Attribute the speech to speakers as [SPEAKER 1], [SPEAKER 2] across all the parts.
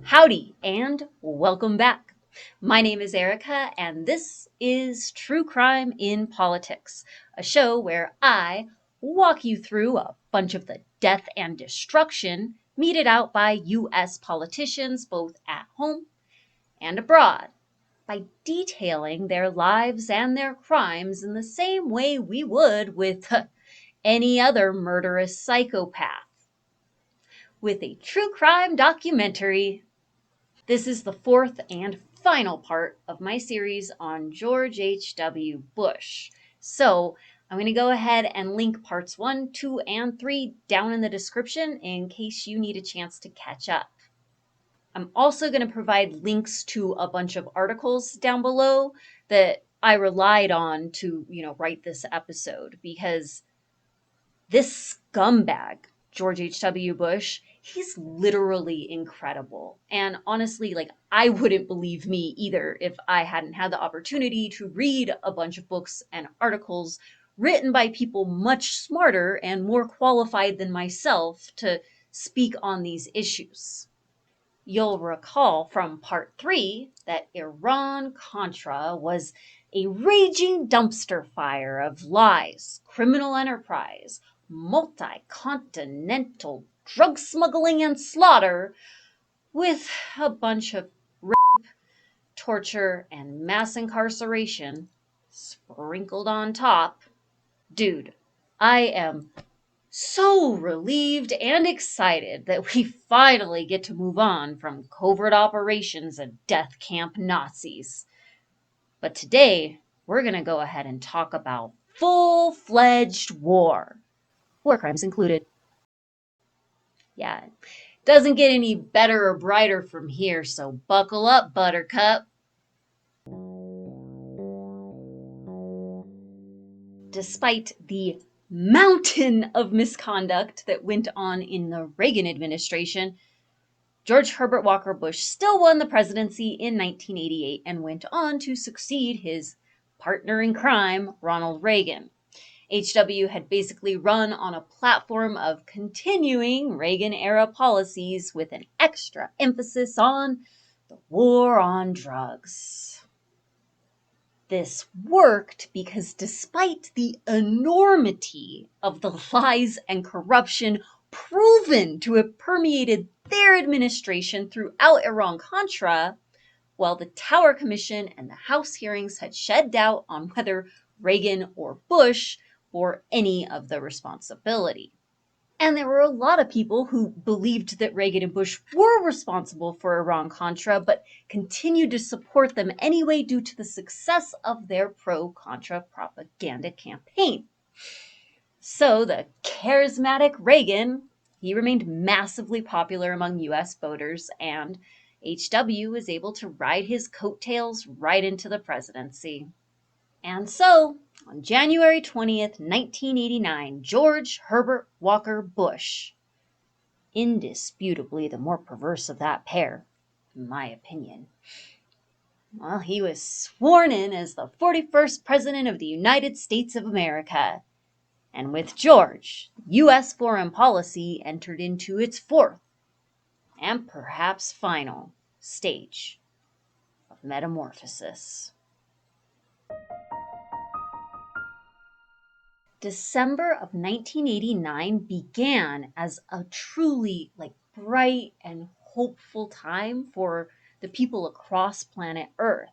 [SPEAKER 1] Howdy and welcome back. My name is Erica and this is True Crime in Politics, a show where I walk you through a bunch of the death and destruction meted out by US politicians both at home and abroad by detailing their lives and their crimes in the same way we would with any other murderous psychopath. With a true crime documentary. This is the fourth and final part of my series on George H.W. Bush. So I'm going to go ahead and link parts 1, 2, and 3 down in the description in case you need a chance to catch up. I'm also going to provide links to a bunch of articles down below that I relied on to, write this episode because this scumbag, George H.W. Bush, he's literally incredible. And honestly, I wouldn't believe me either if I hadn't had the opportunity to read a bunch of books and articles written by people much smarter and more qualified than myself to speak on these issues. You'll recall from part 3 that Iran-Contra was a raging dumpster fire of lies, criminal enterprise, multi-continental drug smuggling and slaughter, with a bunch of rape, torture, and mass incarceration sprinkled on top. Dude, I am so relieved and excited that we finally get to move on from covert operations and death camp Nazis. But today, we're going to go ahead and talk about full-fledged war crimes included. Yeah, it doesn't get any better or brighter from here, so buckle up, Buttercup. Despite the mountain of misconduct that went on in the Reagan administration, George Herbert Walker Bush still won the presidency in 1988 and went on to succeed his partner in crime, Ronald Reagan. HW had basically run on a platform of continuing Reagan-era policies with an extra emphasis on the war on drugs. This worked because despite the enormity of the lies and corruption proven to have permeated their administration throughout Iran-Contra, while the Tower Commission and the House hearings had shed doubt on whether Reagan or Bush bore any of the responsibility. And there were a lot of people who believed that Reagan and Bush were responsible for Iran-Contra, but continued to support them anyway due to the success of their pro-Contra propaganda campaign. So the charismatic Reagan, he remained massively popular among US voters, and HW was able to ride his coattails right into the presidency. And so, on January 20th, 1989, George Herbert Walker Bush, indisputably the more perverse of that pair, in my opinion, well, he was sworn in as the 41st President of the United States of America. And with George, U.S. foreign policy entered into its fourth, and perhaps final, stage of metamorphosis. December of 1989 began as a truly bright and hopeful time for the people across planet Earth.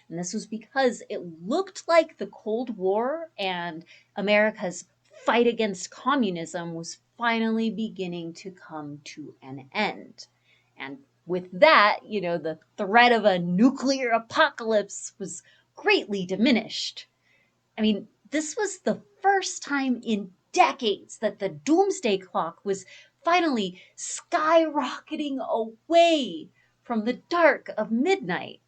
[SPEAKER 1] And this was because it looked like the Cold War and America's fight against communism was finally beginning to come to an end. And with that, the threat of a nuclear apocalypse was greatly diminished. I mean, this was the first time in decades that the doomsday clock was finally skyrocketing away from the dark of midnight.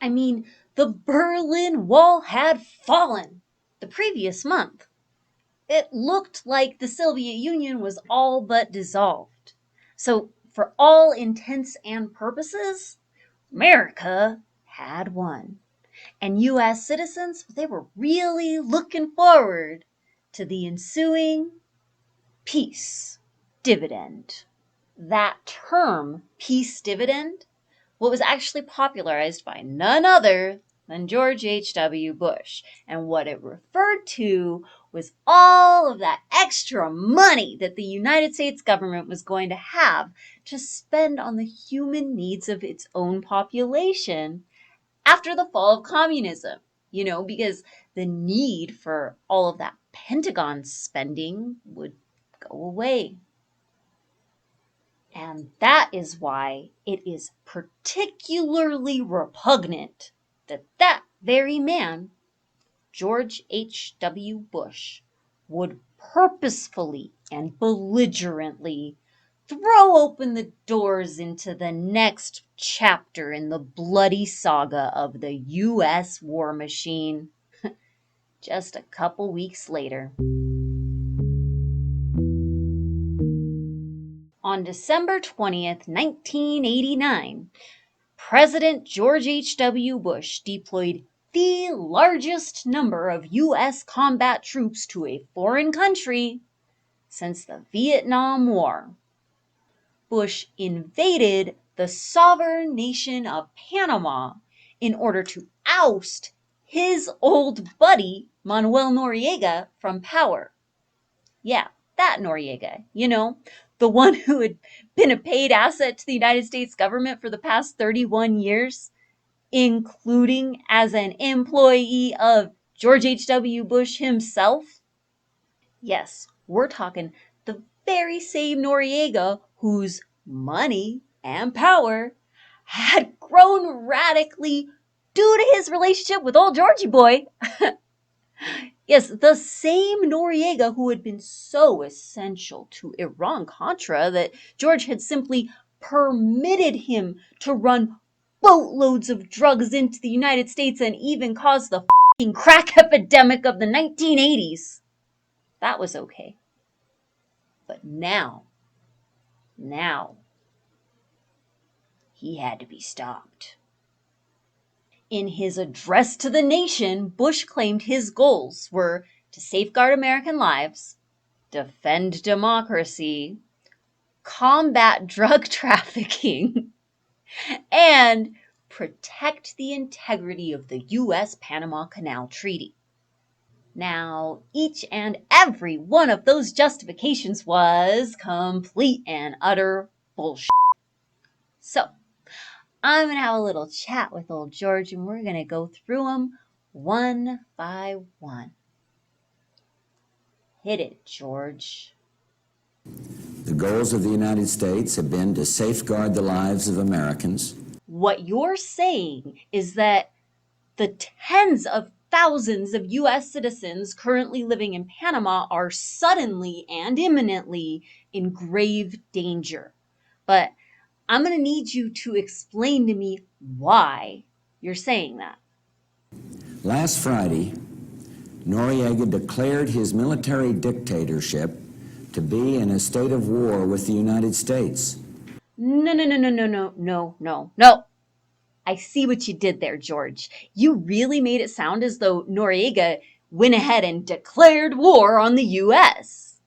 [SPEAKER 1] I mean, the Berlin Wall had fallen the previous month. It looked like the Soviet Union was all but dissolved. So, for all intents and purposes, America had won. And U.S. citizens, they were really looking forward to the ensuing peace dividend. That term, peace dividend, what was actually popularized by none other than George H.W. Bush. And what it referred to was all of that extra money that the United States government was going to have to spend on the human needs of its own population after the fall of communism, because the need for all of that Pentagon spending would go away. And that is why it is particularly repugnant that that very man, George H.W. Bush, would purposefully and belligerently throw open the doors into the next chapter in the bloody saga of the U.S. war machine just a couple weeks later. On December 20th, 1989, President George H.W. Bush deployed the largest number of U.S. combat troops to a foreign country since the Vietnam War. Bush invaded the sovereign nation of Panama in order to oust his old buddy, Manuel Noriega, from power. Yeah, that Noriega, the one who had been a paid asset to the United States government for the past 31 years, including as an employee of George H.W. Bush himself. Yes, we're talking the very same Noriega whose money and power had grown radically due to his relationship with old Georgie boy. Yes, the same Noriega who had been so essential to Iran-Contra that George had simply permitted him to run boatloads of drugs into the United States and even cause the f***ing crack epidemic of the 1980s. That was okay. But now, he had to be stopped. In his address to the nation, Bush claimed his goals were to safeguard American lives, defend democracy, combat drug trafficking, and protect the integrity of the US Panama Canal Treaty. Now, each and every one of those justifications was complete and utter bullshit. So, I'm going to have a little chat with old George, and we're going to go through them one by one. Hit it, George.
[SPEAKER 2] The goals of the United States have been to safeguard the lives of Americans.
[SPEAKER 1] What you're saying is that the tens of thousands of U.S. citizens currently living in Panama are suddenly and imminently in grave danger. But I'm going to need you to explain to me why you're saying that.
[SPEAKER 2] Last Friday, Noriega declared his military dictatorship to be in a state of war with the United States.
[SPEAKER 1] No. I see what you did there, George. You really made it sound as though Noriega went ahead and declared war on the U.S.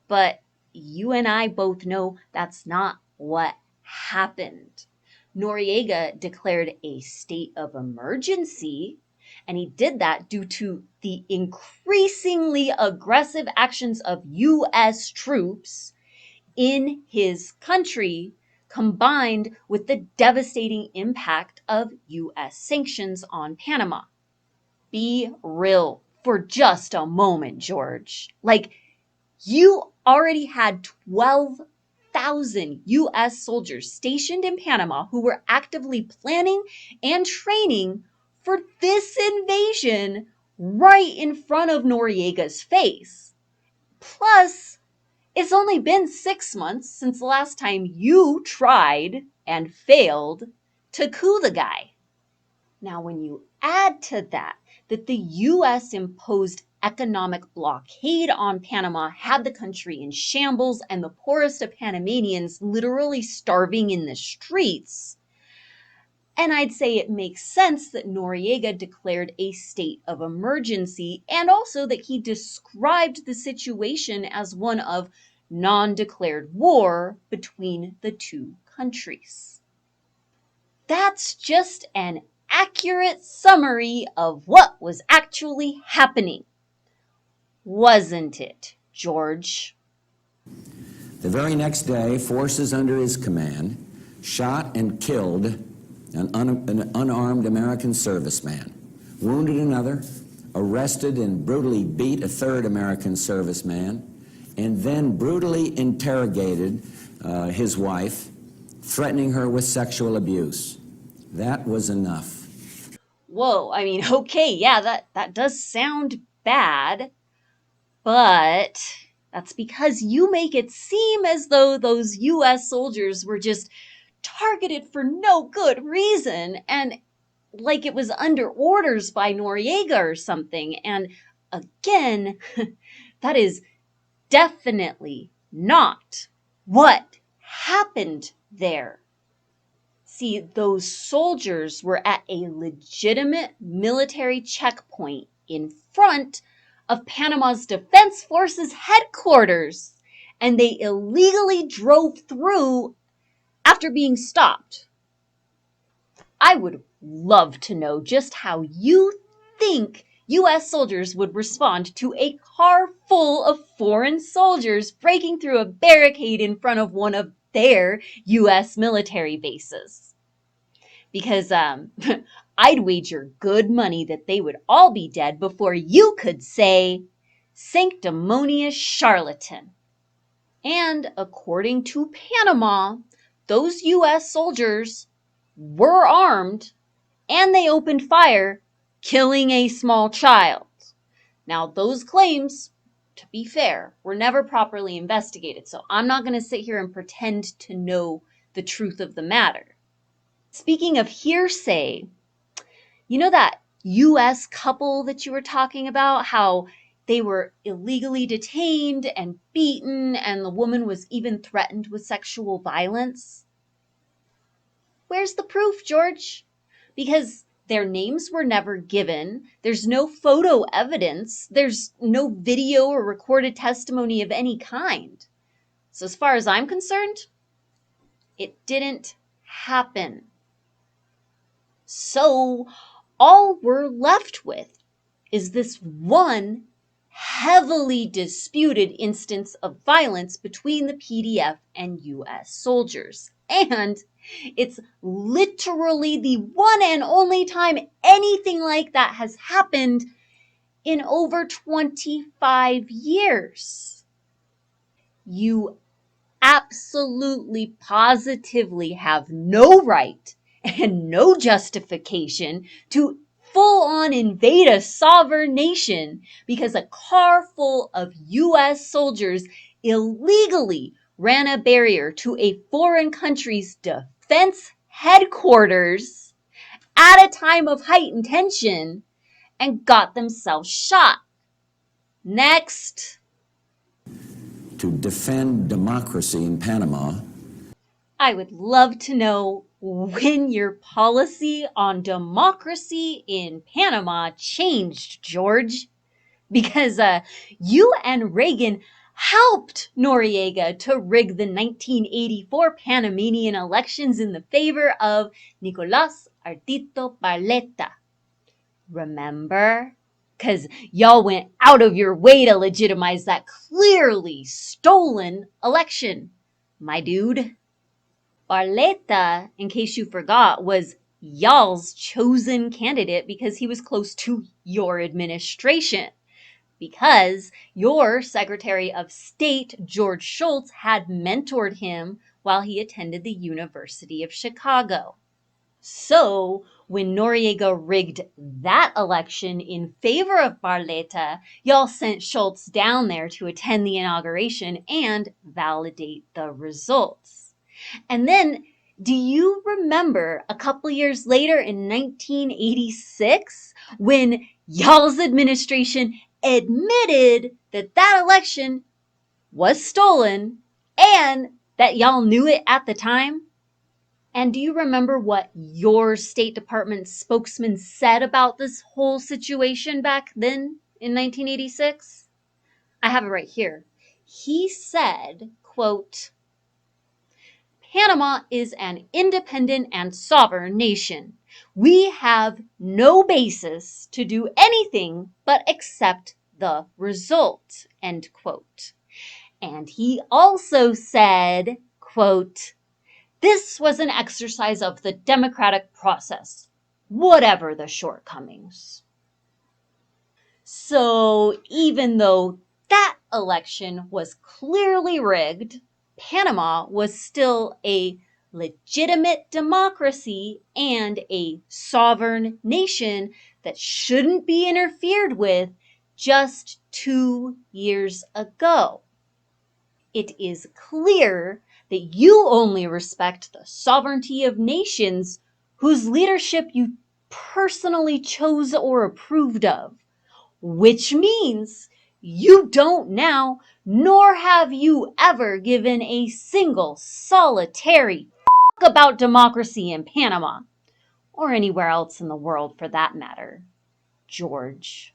[SPEAKER 1] But you and I both know that's not what happened. Noriega declared a state of emergency, and he did that due to the increasingly aggressive actions of U.S. troops in his country, combined with the devastating impact of U.S. sanctions on Panama. Be real for just a moment, George. You already had 12,000 U.S. soldiers stationed in Panama who were actively planning and training for this invasion right in front of Noriega's face. Plus, it's only been 6 months since the last time you tried and failed to coup the guy. Now, when you add to that the U.S. imposed economic blockade on Panama had the country in shambles and the poorest of Panamanians literally starving in the streets, and I'd say it makes sense that Noriega declared a state of emergency and also that he described the situation as one of non-declared war between the two countries. That's just an accurate summary of what was actually happening, wasn't it, George?
[SPEAKER 2] The very next day, forces under his command shot and killed an unarmed American serviceman, wounded another, arrested and brutally beat a third American serviceman, and then brutally interrogated his wife, threatening her with sexual abuse. That was enough.
[SPEAKER 1] Whoa, I mean, okay, yeah, that does sound bad, but that's because you make it seem as though those US soldiers were just targeted for no good reason and like it was under orders by Noriega or something. And again, that is definitely not what happened there. See, those soldiers were at a legitimate military checkpoint in front of Panama's Defense Forces headquarters, and they illegally drove through after being stopped. I would love to know just how you think US soldiers would respond to a car full of foreign soldiers breaking through a barricade in front of one of their US military bases. Because I'd wager good money that they would all be dead before you could say, sanctimonious charlatan. And according to Panama, those US soldiers were armed and they opened fire, killing a small child. Now, those claims, to be fair, were never properly investigated, so I'm not going to sit here and pretend to know the truth of the matter. Speaking of hearsay, you know that US couple that you were talking about, how they were illegally detained and beaten, and the woman was even threatened with sexual violence? Where's the proof, George? Because their names were never given. There's no photo evidence. There's no video or recorded testimony of any kind. So as far as I'm concerned, it didn't happen. So all we're left with is this one heavily disputed instance of violence between the PDF and US soldiers. And it's literally the one and only time anything like that has happened in over 25 years. You absolutely, positively have no right and no justification to full-on invade a sovereign nation because a car full of US soldiers illegally ran a barrier to a foreign country's defense headquarters at a time of heightened tension and got themselves shot. Next.
[SPEAKER 2] To defend democracy in Panama,
[SPEAKER 1] I would love to know when your policy on democracy in Panama changed, George. Because you and Reagan helped Noriega to rig the 1984 Panamanian elections in the favor of Nicolás Artito Barletta. Remember? Because y'all went out of your way to legitimize that clearly stolen election, my dude. Barletta, in case you forgot, was y'all's chosen candidate because he was close to your administration. Because your Secretary of State, George Shultz, had mentored him while he attended the University of Chicago. So, when Noriega rigged that election in favor of Barletta, y'all sent Shultz down there to attend the inauguration and validate the results. And then, do you remember a couple years later in 1986 when y'all's administration admitted that that election was stolen and that y'all knew it at the time? And do you remember what your State Department spokesman said about this whole situation back then in 1986? I have it right here. He said, quote, Panama is an independent and sovereign nation. We have no basis to do anything but accept the result, end quote. And he also said, quote, this was an exercise of the democratic process, whatever the shortcomings. So even though that election was clearly rigged, Panama was still a legitimate democracy and a sovereign nation that shouldn't be interfered with just 2 years ago. It is clear that you only respect the sovereignty of nations whose leadership you personally chose or approved of, which means you don't now, nor have you ever given a single solitary fuck about democracy in Panama, or anywhere else in the world for that matter, George.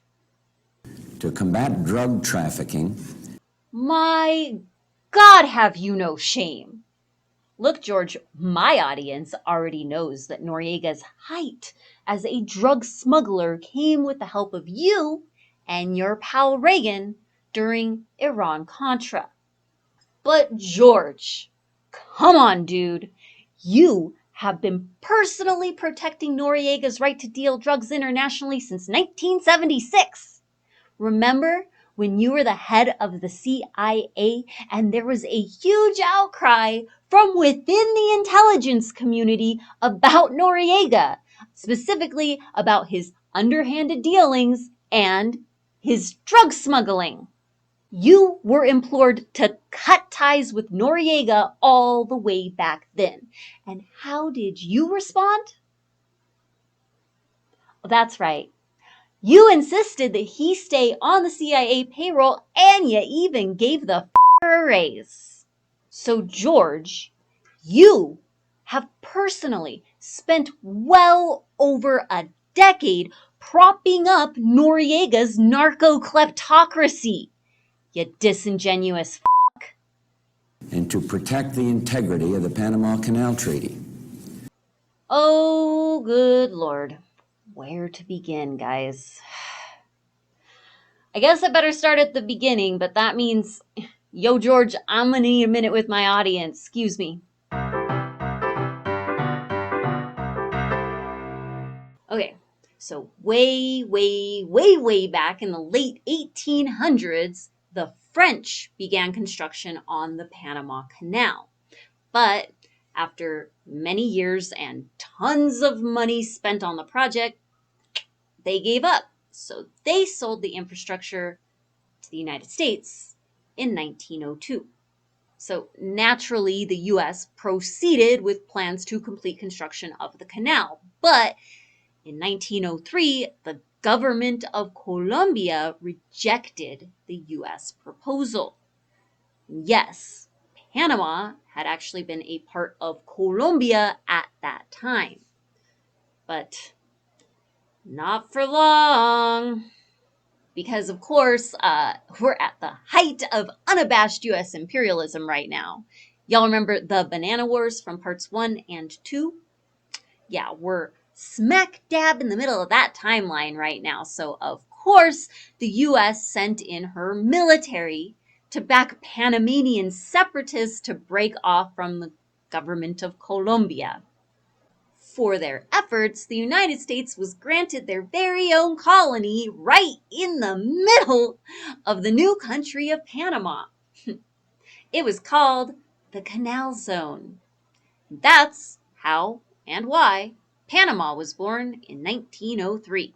[SPEAKER 2] To combat drug trafficking.
[SPEAKER 1] My God, have you no shame? Look, George, my audience already knows that Noriega's height as a drug smuggler came with the help of you and your pal Reagan during Iran-Contra. But George, come on, dude. You have been personally protecting Noriega's right to deal drugs internationally since 1976. Remember when you were the head of the CIA and there was a huge outcry from within the intelligence community about Noriega, specifically about his underhanded dealings and his drug smuggling? You were implored to cut ties with Noriega all the way back then. And how did you respond? That's right. You insisted that he stay on the CIA payroll, and you even gave the a raise. So, George, you have personally spent well over a decade propping up Noriega's narco-kleptocracy, you disingenuous fuck.
[SPEAKER 2] And to protect the integrity of the Panama Canal Treaty.
[SPEAKER 1] Oh, good Lord. Where to begin, guys? I guess I better start at the beginning, but that means, yo, George, I'm gonna need a minute with my audience. Excuse me. Okay, so way back in the late 1800s, the French began construction on the Panama Canal. But after many years and tons of money spent on the project, they gave up. So they sold the infrastructure to the United States in 1902. So naturally, the US proceeded with plans to complete construction of the canal. But in 1903, the government of Colombia rejected the US proposal. Yes, Panama had actually been a part of Colombia at that time. But not for long. Because, of course, we're at the height of unabashed U.S. imperialism right now. Y'all remember the Banana Wars from parts 1 and 2? Yeah, we're smack dab in the middle of that timeline right now. So, of course, the U.S. sent in her military to back Panamanian separatists to break off from the government of Colombia. For their efforts, the United States was granted their very own colony right in the middle of the new country of Panama. It was called the Canal Zone. That's how and why Panama was born in 1903.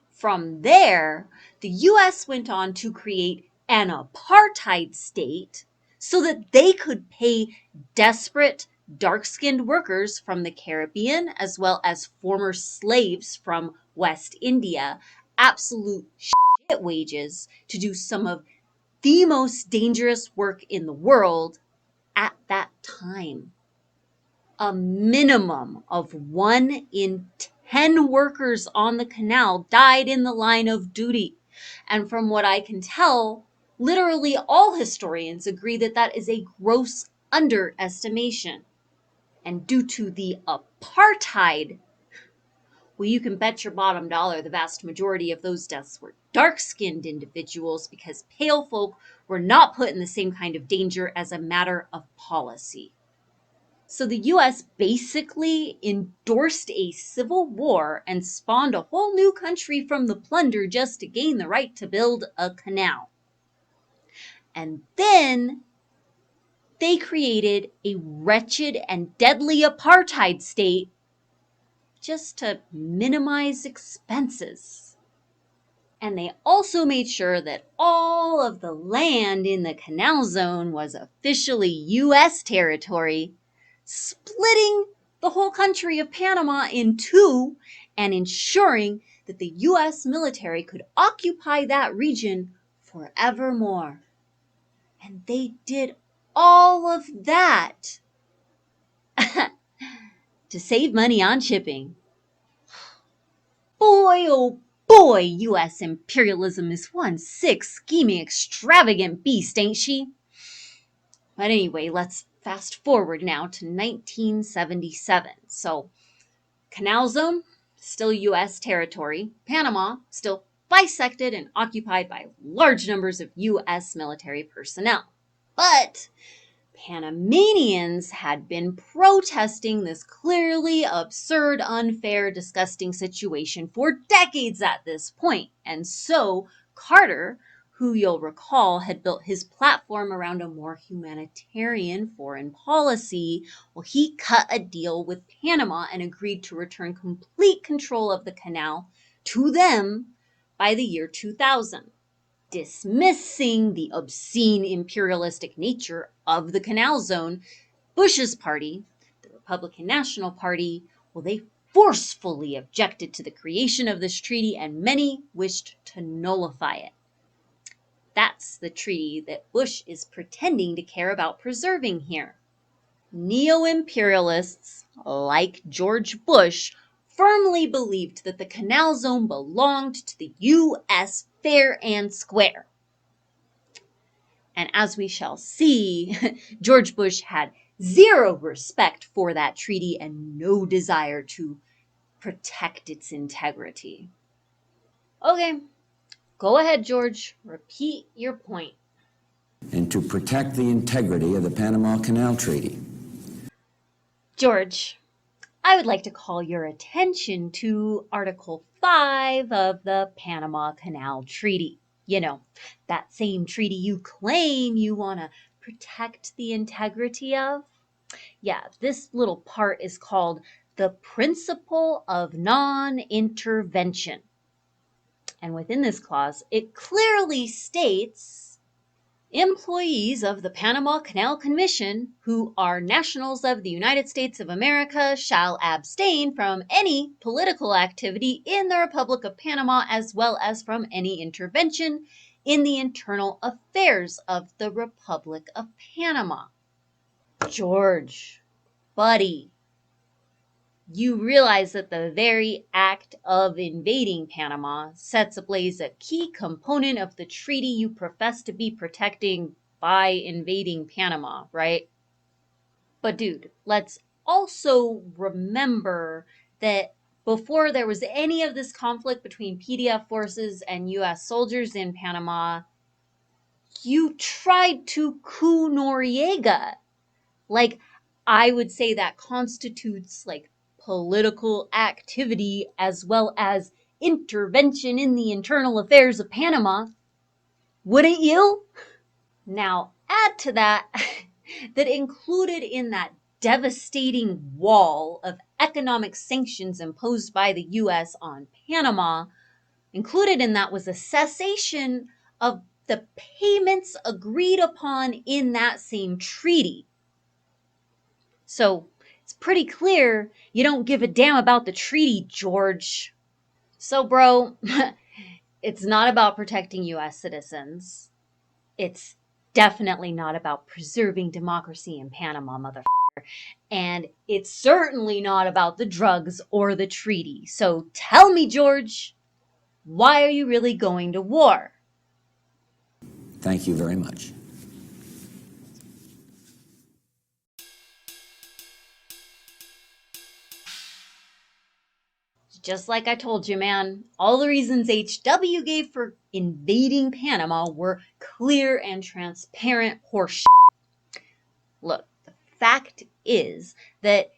[SPEAKER 1] From there, the U.S. went on to create an apartheid state so that they could pay desperate dark-skinned workers from the Caribbean as well as former slaves from West India absolute shit wages to do some of the most dangerous work in the world at that time. A minimum of 1 in 10 workers on the canal died in the line of duty. And from what I can tell, Literally all historians agree that that is a gross underestimation. And due to the apartheid, well, you can bet your bottom dollar the vast majority of those deaths were dark-skinned individuals because pale folk were not put in the same kind of danger as a matter of policy. So the US basically endorsed a civil war and spawned a whole new country from the plunder just to gain the right to build a canal. And then they created a wretched and deadly apartheid state just to minimize expenses. And they also made sure that all of the land in the canal zone was officially US territory, splitting the whole country of Panama in two and ensuring that the US military could occupy that region forevermore. And they did all of that to save money on shipping. Boy, oh boy, U.S. imperialism is one sick, scheming, extravagant beast, ain't she? But anyway, let's fast forward now to 1977. So, Canal Zone, still U.S. territory. Panama, still bisected and occupied by large numbers of U.S. military personnel. But Panamanians had been protesting this clearly absurd, unfair, disgusting situation for decades at this point. And so Carter, who you'll recall had built his platform around a more humanitarian foreign policy, well, he cut a deal with Panama and agreed to return complete control of the canal to them by the year 2000. Dismissing the obscene imperialistic nature of the Canal Zone, Bush's party, the Republican National Party, well, they forcefully objected to the creation of this treaty, and many wished to nullify it. That's the treaty that Bush is pretending to care about preserving here. Neo-imperialists, like George Bush, firmly believed that the Canal Zone belonged to the U.S. fair and square. And as we shall see, George Bush had zero respect for that treaty and no desire to protect its integrity. Okay, go ahead, George. Repeat your point.
[SPEAKER 2] And to protect the integrity of the Panama Canal Treaty.
[SPEAKER 1] George, I would like to call your attention to Article 5 of the Panama Canal Treaty. You know, that same treaty you claim you want to protect the integrity of. Yeah, this little part is called the Principle of Non-Intervention. And within this clause, it clearly states employees of the Panama Canal Commission who are nationals of the United States of America shall abstain from any political activity in the Republic of Panama as well as from any intervention in the internal affairs of the Republic of Panama. George, buddy, you realize that the very act of invading Panama sets ablaze a key component of the treaty you profess to be protecting by invading Panama, right? But dude, let's also remember that before there was any of this conflict between PDF forces and US soldiers in Panama, you tried to coup Noriega. Like, I would say that constitutes like political activity as well as intervention in the internal affairs of Panama. Wouldn't you? Now, add to that that included in that devastating wall of economic sanctions imposed by the US on Panama, included in that was a cessation of the payments agreed upon in that same treaty. So it's pretty clear you don't give a damn about the treaty, George. So, bro, it's not about protecting US citizens. It's definitely not about preserving democracy in Panama, motherfucker. And it's certainly not about the drugs or the treaty. So tell me, George, why are you really going to war?
[SPEAKER 2] Thank you very much.
[SPEAKER 1] Just like I told you, man, all the reasons HW gave for invading Panama were clear and transparent horseshit. Look, the fact is that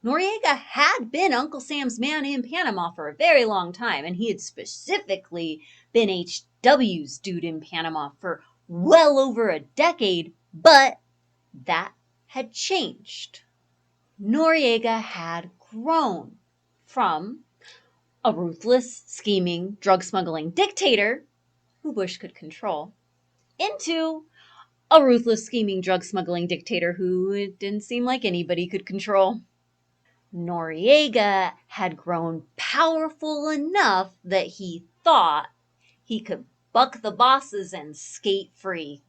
[SPEAKER 1] Noriega had been Uncle Sam's man in Panama for a very long time, and he had specifically been HW's dude in Panama for well over a decade, but that had changed. Noriega had grown from a ruthless, scheming, drug-smuggling dictator who Bush could control into a ruthless, scheming, drug-smuggling dictator who it didn't seem like anybody could control. Noriega had grown powerful enough that he thought he could buck the bosses and skate free.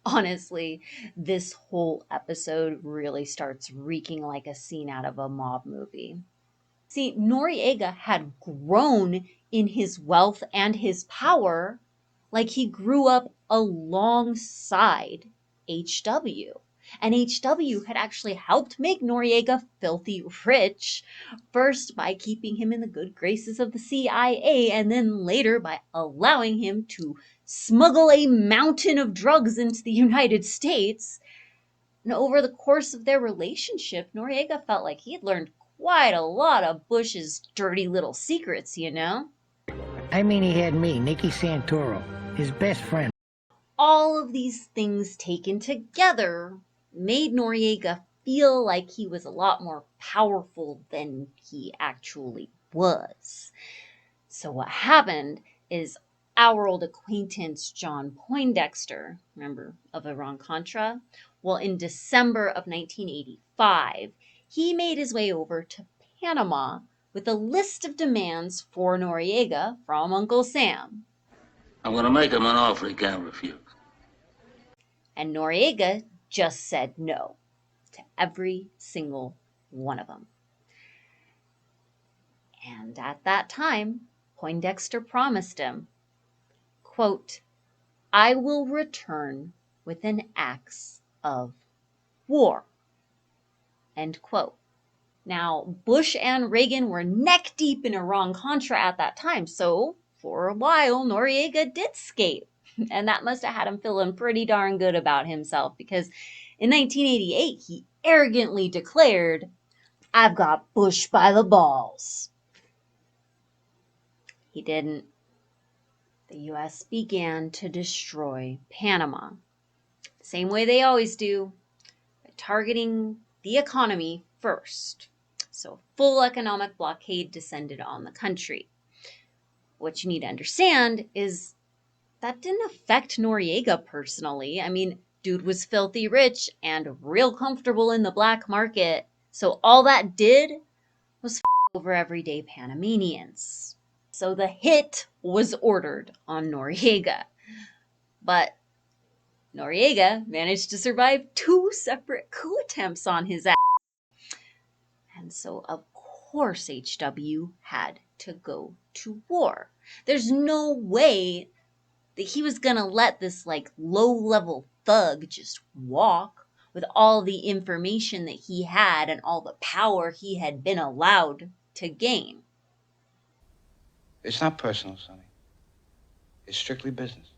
[SPEAKER 1] Honestly, this whole episode really starts reeking like a scene out of a mob movie. See, Noriega had grown in his wealth and his power like he grew up alongside HW. And HW had actually helped make Noriega filthy rich, first by keeping him in the good graces of the CIA, and then later by allowing him to smuggle a mountain of drugs into the United States. And over the course of their relationship, Noriega felt like he had learned quite a lot of Bush's dirty little secrets, you know?
[SPEAKER 3] I mean, he had me, Nicky Santoro, his best friend.
[SPEAKER 1] All of these things taken together made Noriega feel like he was a lot more powerful than he actually was. So what happened is our old acquaintance John Poindexter, remember, of Iran-Contra? Well, in December of 1985, he made his way over to Panama with a list of demands for Noriega from Uncle Sam.
[SPEAKER 4] I'm going to make him an offer he can't refuse.
[SPEAKER 1] And Noriega just said no to every single one of them. And at that time, Poindexter promised him, quote, "I will return with an axe of war," end quote. Now, Bush and Reagan were neck deep in Iran-Contra at that time, so for a while, Noriega did skate. And that must have had him feeling pretty darn good about himself, because in 1988, he arrogantly declared, "I've got Bush by the balls." He didn't. The U.S. began to destroy Panama, same way they always do, by targeting the economy first. So full economic blockade descended on the country. What you need to understand is that didn't affect Noriega personally. I mean, dude was filthy rich and real comfortable in the black market. So all that did was over everyday Panamanians. So the hit was ordered on Noriega. But Noriega managed to survive 2 separate coup attempts on his ass. And so, of course, HW had to go to war. There's no way that he was going to let this low-level thug just walk with all the information that he had and all the power he had been allowed to gain.
[SPEAKER 5] It's not personal, Sonny. It's strictly business.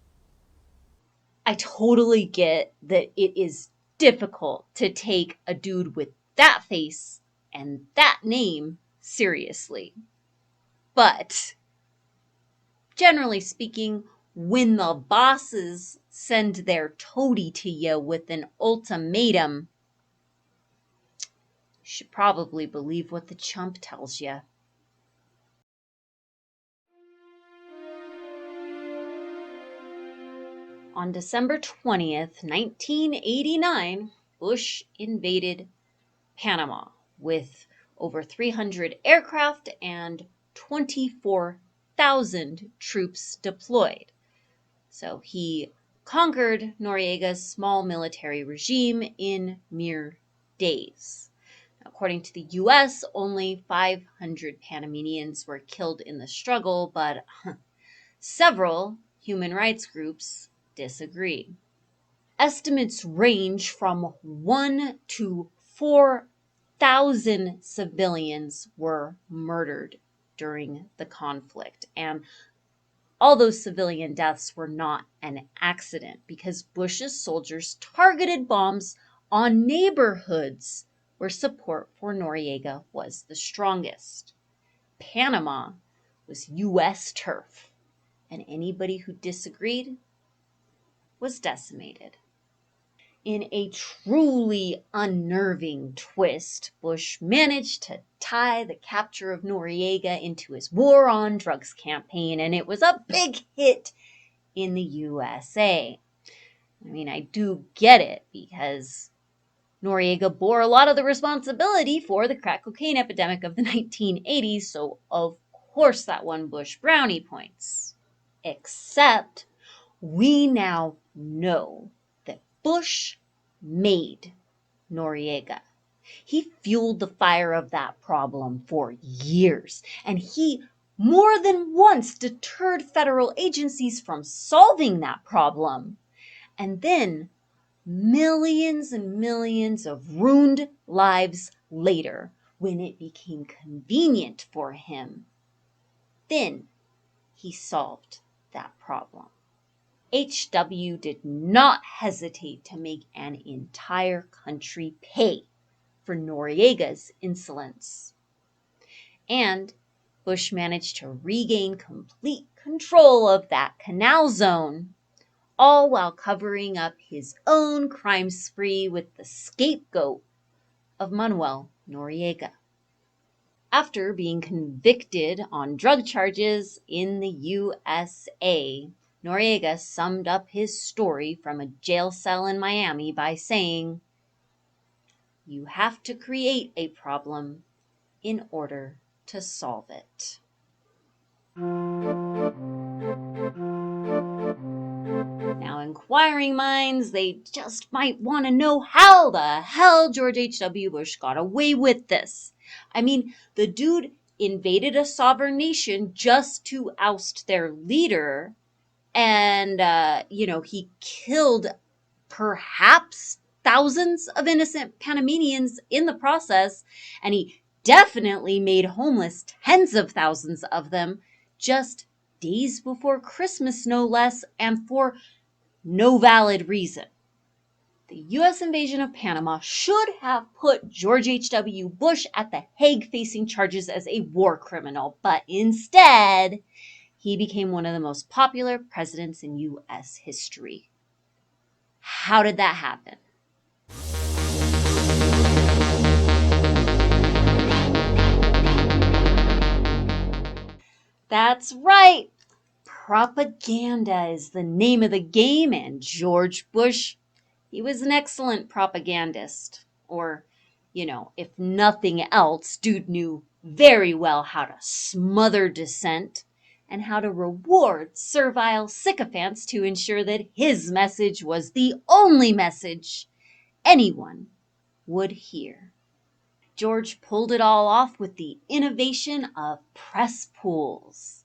[SPEAKER 1] I totally get that it is difficult to take a dude with that face and that name seriously. But generally speaking, when the bosses send their toady to you with an ultimatum, you should probably believe what the chump tells you. On December 20th, 1989, Bush invaded Panama with over 300 aircraft and 24,000 troops deployed. So he conquered Noriega's small military regime in mere days. According to the US, only 500 Panamanians were killed in the struggle, but several human rights groups disagree. Estimates range from 1 to 4,000 civilians were murdered during the conflict. And all those civilian deaths were not an accident because Bush's soldiers targeted bombs on neighborhoods where support for Noriega was the strongest. Panama was US turf, and anybody who disagreed was decimated. In a truly unnerving twist, Bush managed to tie the capture of Noriega into his war on drugs campaign, and it was a big hit in the USA. I mean, I do get it because Noriega bore a lot of the responsibility for the crack cocaine epidemic of the 1980s, so of course that won Bush brownie points. Except we now know that Bush made Noriega. He fueled the fire of that problem for years, and he more than once deterred federal agencies from solving that problem. And then, millions and millions of ruined lives later, when it became convenient for him, then he solved that problem. HW did not hesitate to make an entire country pay for Noriega's insolence. And Bush managed to regain complete control of that Canal zone, all while covering up his own crime spree with the scapegoat of Manuel Noriega. After being convicted on drug charges in the USA, Noriega summed up his story from a jail cell in Miami by saying, "You have to create a problem in order to solve it." Now, inquiring minds, they just might want to know how the hell George H.W. Bush got away with this. I mean, the dude invaded a sovereign nation just to oust their leader, and, he killed perhaps thousands of innocent Panamanians in the process, and he definitely made homeless tens of thousands of them just days before Christmas, no less, and for no valid reason. The US invasion of Panama should have put George H.W. Bush at the Hague facing charges as a war criminal, but instead, he became one of the most popular presidents in US history. How did that happen? That's right. Propaganda is the name of the game, and George Bush, he was an excellent propagandist. Or, if nothing else, dude knew very well how to smother dissent and how to reward servile sycophants to ensure that his message was the only message anyone would hear. George pulled it all off with the innovation of press pools.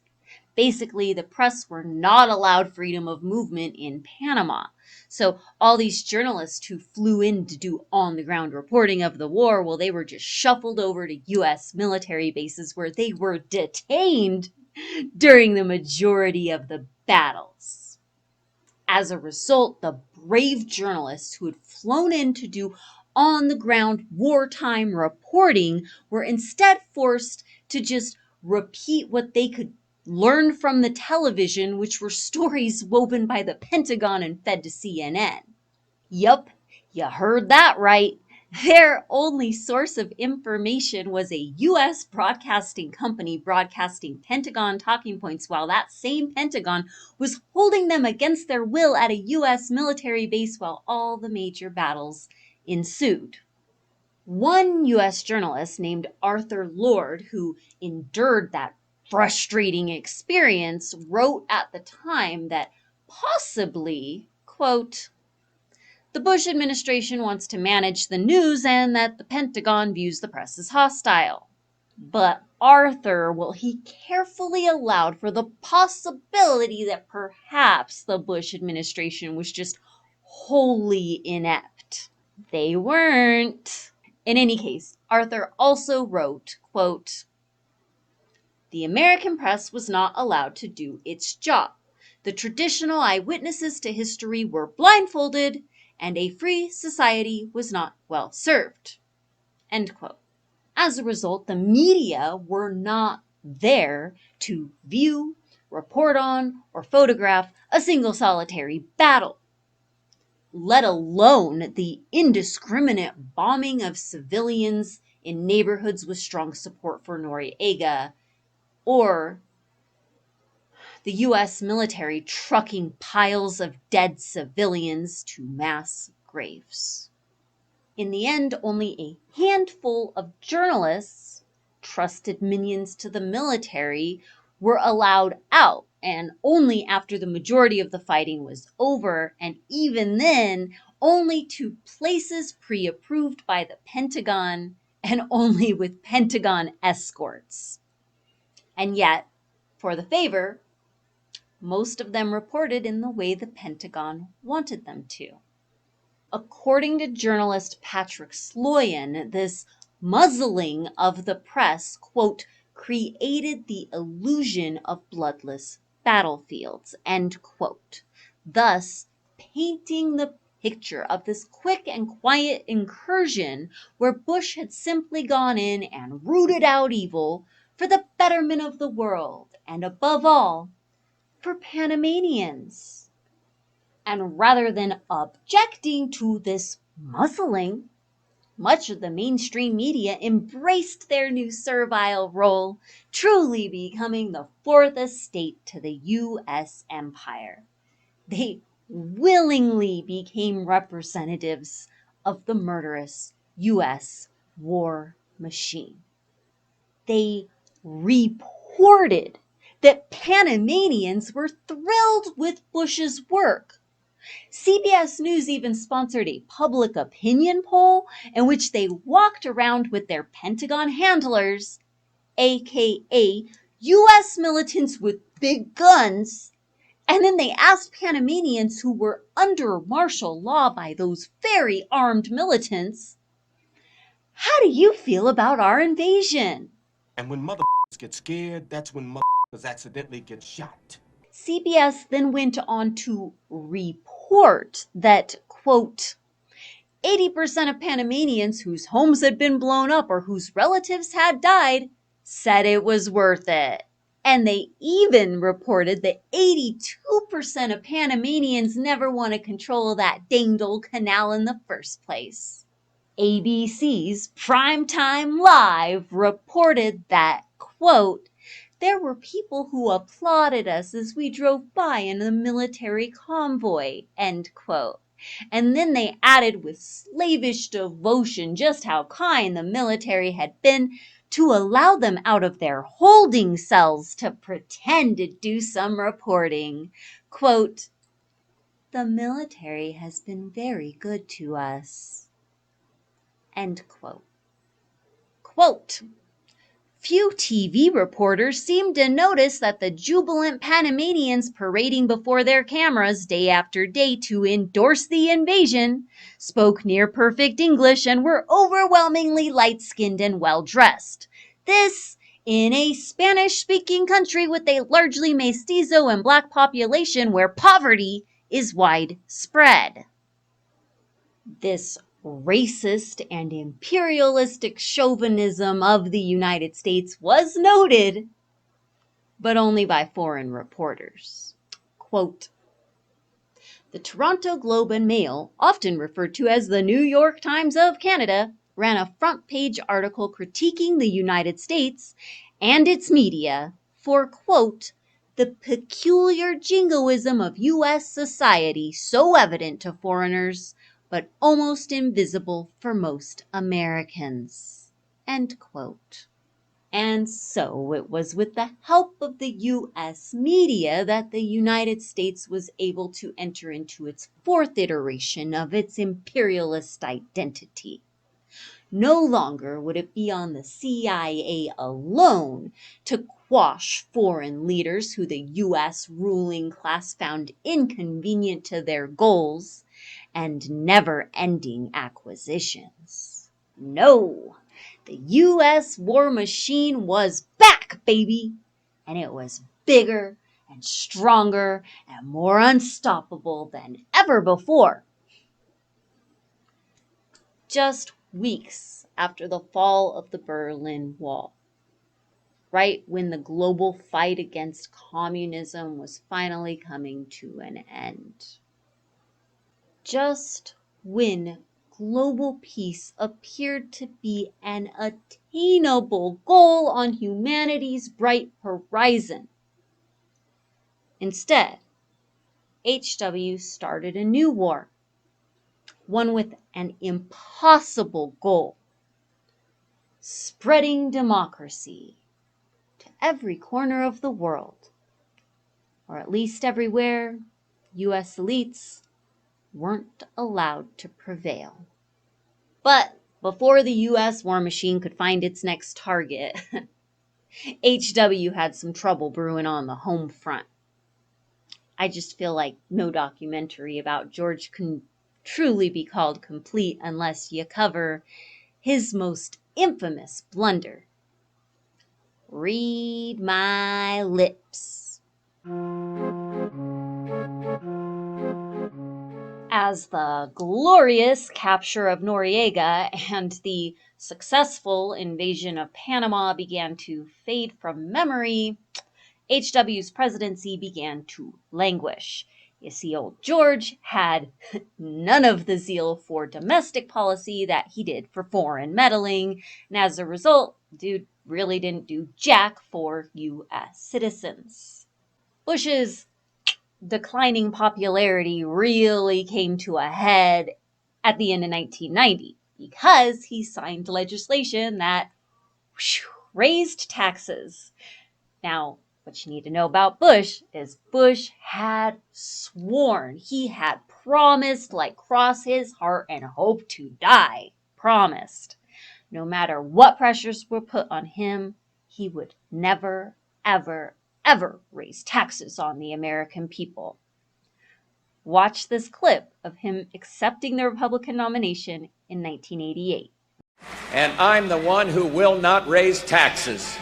[SPEAKER 1] Basically, the press were not allowed freedom of movement in Panama. So all these journalists who flew in to do on-the-ground reporting of the war, well, they were just shuffled over to U.S. military bases where they were detained during the majority of the battles. As a result, the brave journalists who had flown in to do on-the-ground wartime reporting were instead forced to just repeat what they could learn from the television, which were stories woven by the Pentagon and fed to CNN. Yup, you heard that right. Their only source of information was a U.S. broadcasting company broadcasting Pentagon talking points while that same Pentagon was holding them against their will at a U.S. military base while all the major battles ensued. One U.S. journalist named Arthur Lord, who endured that frustrating experience, wrote at the time that possibly, quote, "The Bush administration wants to manage the news and that the Pentagon views the press as hostile." But Arthur, well, he carefully allowed for the possibility that perhaps the Bush administration was just wholly inept. They weren't. In any case, Arthur also wrote, quote, "The American press was not allowed to do its job. The traditional eyewitnesses to history were blindfolded, and a free society was not well served." End quote. As a result, the media were not there to view, report on, or photograph a single solitary battle, let alone the indiscriminate bombing of civilians in neighborhoods with strong support for Noriega, or the US military trucking piles of dead civilians to mass graves. In the end, only a handful of journalists, trusted minions to the military, were allowed out, and only after the majority of the fighting was over, and even then, only to places pre-approved by the Pentagon, and only with Pentagon escorts. And yet, for the favor, most of them reported in the way the Pentagon wanted them to. According to journalist Patrick Sloyan, this muzzling of the press, quote, "created the illusion of bloodless battlefields," end quote, thus painting the picture of this quick and quiet incursion where Bush had simply gone in and rooted out evil for the betterment of the world, and above all, for Panamanians. And rather than objecting to this muzzling, much of the mainstream media embraced their new servile role, truly becoming the fourth estate to the U.S. empire. They willingly became representatives of the murderous U.S. war machine. They reported that Panamanians were thrilled with Bush's work. CBS News even sponsored a public opinion poll in which they walked around with their Pentagon handlers, aka US militants with big guns, and then they asked Panamanians who were under martial law by those very armed militants, "How do you feel about our invasion?"
[SPEAKER 6] And when motherfuckers get scared, that's when motherfuckers accidentally get shot.
[SPEAKER 1] CBS then went on to report that, quote, 80% of Panamanians whose homes had been blown up or whose relatives had died said it was worth it. And they even reported that 82% of Panamanians never wanted control of that danged old canal in the first place. ABC's Primetime Live reported that, quote, "There were people who applauded us as we drove by in a military convoy," end quote. And then they added with slavish devotion just how kind the military had been to allow them out of their holding cells to pretend to do some reporting. Quote, "The military has been very good to us." End quote. Quote, "Few TV reporters seemed to notice that the jubilant Panamanians parading before their cameras day after day to endorse the invasion spoke near-perfect English and were overwhelmingly light-skinned and well-dressed. This in a Spanish-speaking country with a largely mestizo and black population where poverty is widespread." This racist and imperialistic chauvinism of the United States was noted, but only by foreign reporters. Quote, "The Toronto Globe and Mail, often referred to as the New York Times of Canada, ran a front-page article critiquing the United States and its media for, quote, the peculiar jingoism of U.S. society so evident to foreigners but almost invisible for most Americans." End quote. And so it was with the help of the U.S. media that the United States was able to enter into its fourth iteration of its imperialist identity. No longer would it be on the CIA alone to quash foreign leaders who the US ruling class found inconvenient to their goals and never-ending acquisitions. No, the US war machine was back, baby, and it was bigger and stronger and more unstoppable than ever before. Just weeks after the fall of the Berlin Wall, right when the global fight against communism was finally coming to an end. Just when global peace appeared to be an attainable goal on humanity's bright horizon. Instead, HW started a new war, one with an impossible goal: spreading democracy to every corner of the world, or at least everywhere US elites weren't allowed to prevail. But before the US war machine could find its next target, HW had some trouble brewing on the home front. I just feel like no documentary about George can truly be called complete unless you cover his most infamous blunder. Read my lips. As the glorious capture of Noriega and the successful invasion of Panama began to fade from memory, HW's presidency began to languish. You see, old George had none of the zeal for domestic policy that he did for foreign meddling, and as a result, dude really didn't do jack for US citizens. Bush's declining popularity really came to a head at the end of 1990 because he signed legislation that raised taxes. Now, what you need to know about Bush is Bush had sworn, he had promised, like cross his heart and hope to die, promised. No matter what pressures were put on him, he would never, ever, ever raise taxes on the American people. Watch this clip of him accepting the Republican nomination in 1988.
[SPEAKER 7] And I'm the one who will not raise taxes.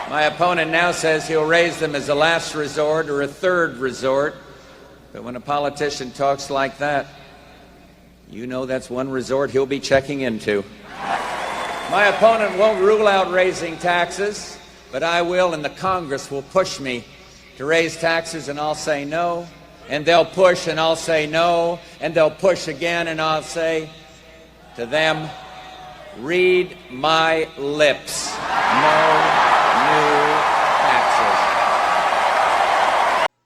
[SPEAKER 7] My opponent now says he'll raise them as a last resort or a third resort. But when a politician talks like that, you know that's one resort he'll be checking into. My opponent won't rule out raising taxes, but I will, and the Congress will push me to raise taxes, and I'll say no. And they'll push, and I'll say no. And they'll push again, and I'll say to them, read my lips. No new taxes.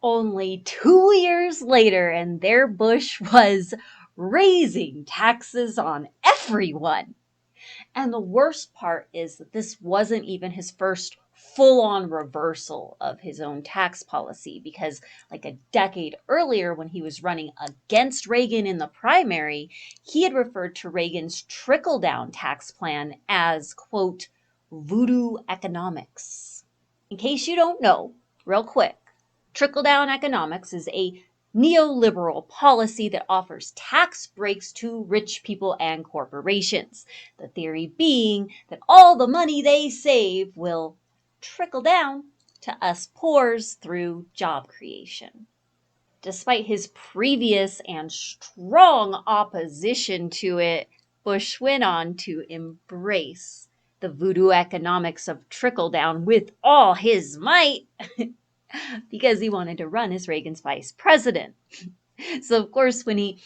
[SPEAKER 1] Only 2 years later, and there Bush was raising taxes on everyone. And the worst part is that this wasn't even his first full-on reversal of his own tax policy, because like a decade earlier when he was running against Reagan in the primary, he had referred to Reagan's trickle-down tax plan as, quote, voodoo economics. In case you don't know, real quick, trickle-down economics is a neoliberal policy that offers tax breaks to rich people and corporations. The theory being that all the money they save will trickle down to us poors through job creation. Despite his previous and strong opposition to it, Bush went on to embrace the voodoo economics of trickle down with all his might because he wanted to run as Reagan's vice president. So, of course, when he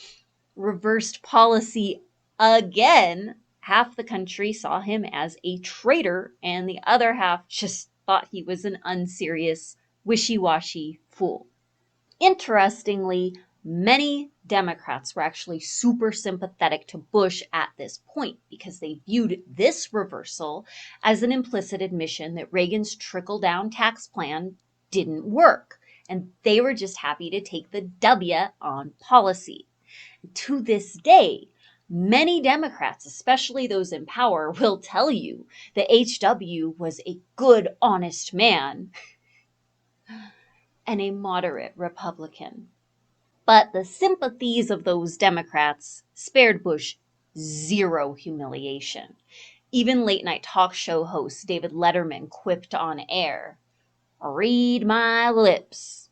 [SPEAKER 1] reversed policy again, half the country saw him as a traitor, and the other half just thought he was an unserious, wishy-washy fool. Interestingly, many Democrats were actually super sympathetic to Bush at this point because they viewed this reversal as an implicit admission that Reagan's trickle-down tax plan didn't work, and they were just happy to take the W on policy. To this day, Many Democrats, especially those in power, will tell you that HW was a good, honest man and a moderate Republican. But the sympathies of those Democrats spared Bush zero humiliation. Even late-night talk show host David Letterman quipped on air, "Read my lips.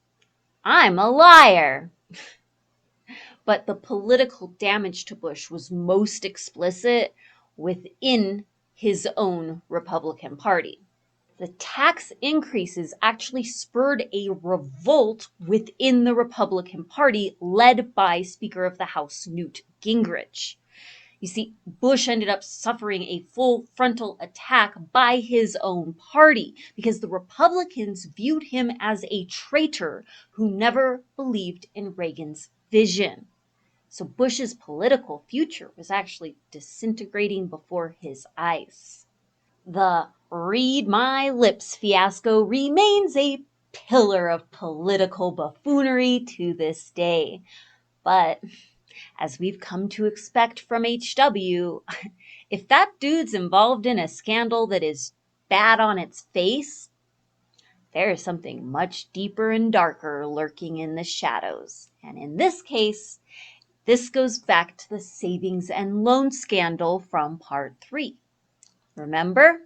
[SPEAKER 1] I'm a liar." But the political damage to Bush was most explicit within his own Republican Party. The tax increases actually spurred a revolt within the Republican Party led by Speaker of the House Newt Gingrich. You see, Bush ended up suffering a full frontal attack by his own party because the Republicans viewed him as a traitor who never believed in Reagan's vision. So Bush's political future was actually disintegrating before his eyes. The "read my lips" fiasco remains a pillar of political buffoonery to this day. But as we've come to expect from HW, if that dude's involved in a scandal that is bad on its face, there is something much deeper and darker lurking in the shadows. And in this case, this goes back to the savings and loan scandal from part 3. Remember?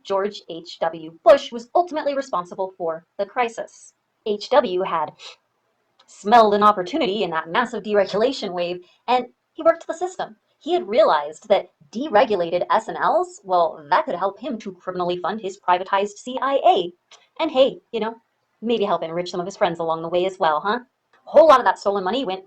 [SPEAKER 1] George H.W. Bush was ultimately responsible for the crisis. H.W. had smelled an opportunity in that massive deregulation wave, and he worked the system. He had realized that deregulated S&Ls, well, that could help him to criminally fund his privatized CIA. And hey, maybe help enrich some of his friends along the way as well, huh? A whole lot of that stolen money went,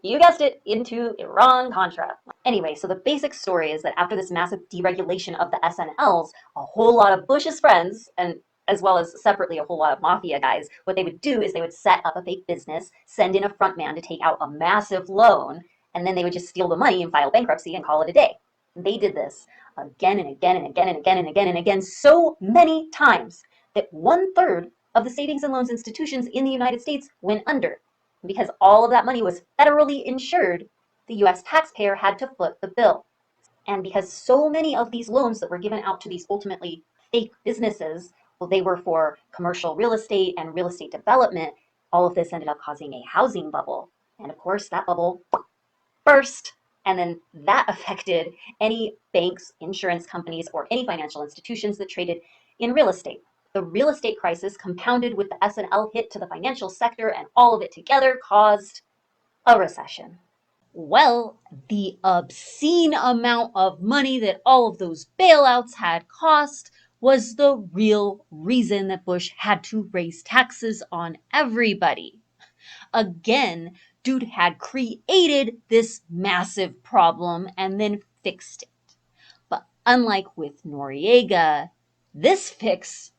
[SPEAKER 1] you guessed it, into Iran-Contra. Anyway, so the basic story is that after this massive deregulation of the S&Ls, a whole lot of Bush's friends, and as well as separately a whole lot of mafia guys, what they would do is they would set up a fake business, send in a front man to take out a massive loan, and then they would just steal the money and file bankruptcy and call it a day. They did this again and again and again and again and again and again so many times that 1/3 of the savings and loans institutions in the United States went under. Because all of that money was federally insured, the US taxpayer had to foot the bill. And because so many of these loans that were given out to these ultimately fake businesses, well, they were for commercial real estate and real estate development, all of this ended up causing a housing bubble. And of course, that bubble burst. And then that affected any banks, insurance companies, or any financial institutions that traded in real estate. The real estate crisis compounded with the S&L hit to the financial sector, and all of it together caused a recession. Well, the obscene amount of money that all of those bailouts had cost was the real reason that Bush had to raise taxes on everybody. Again, dude had created this massive problem and then fixed it. But unlike with Noriega, this fix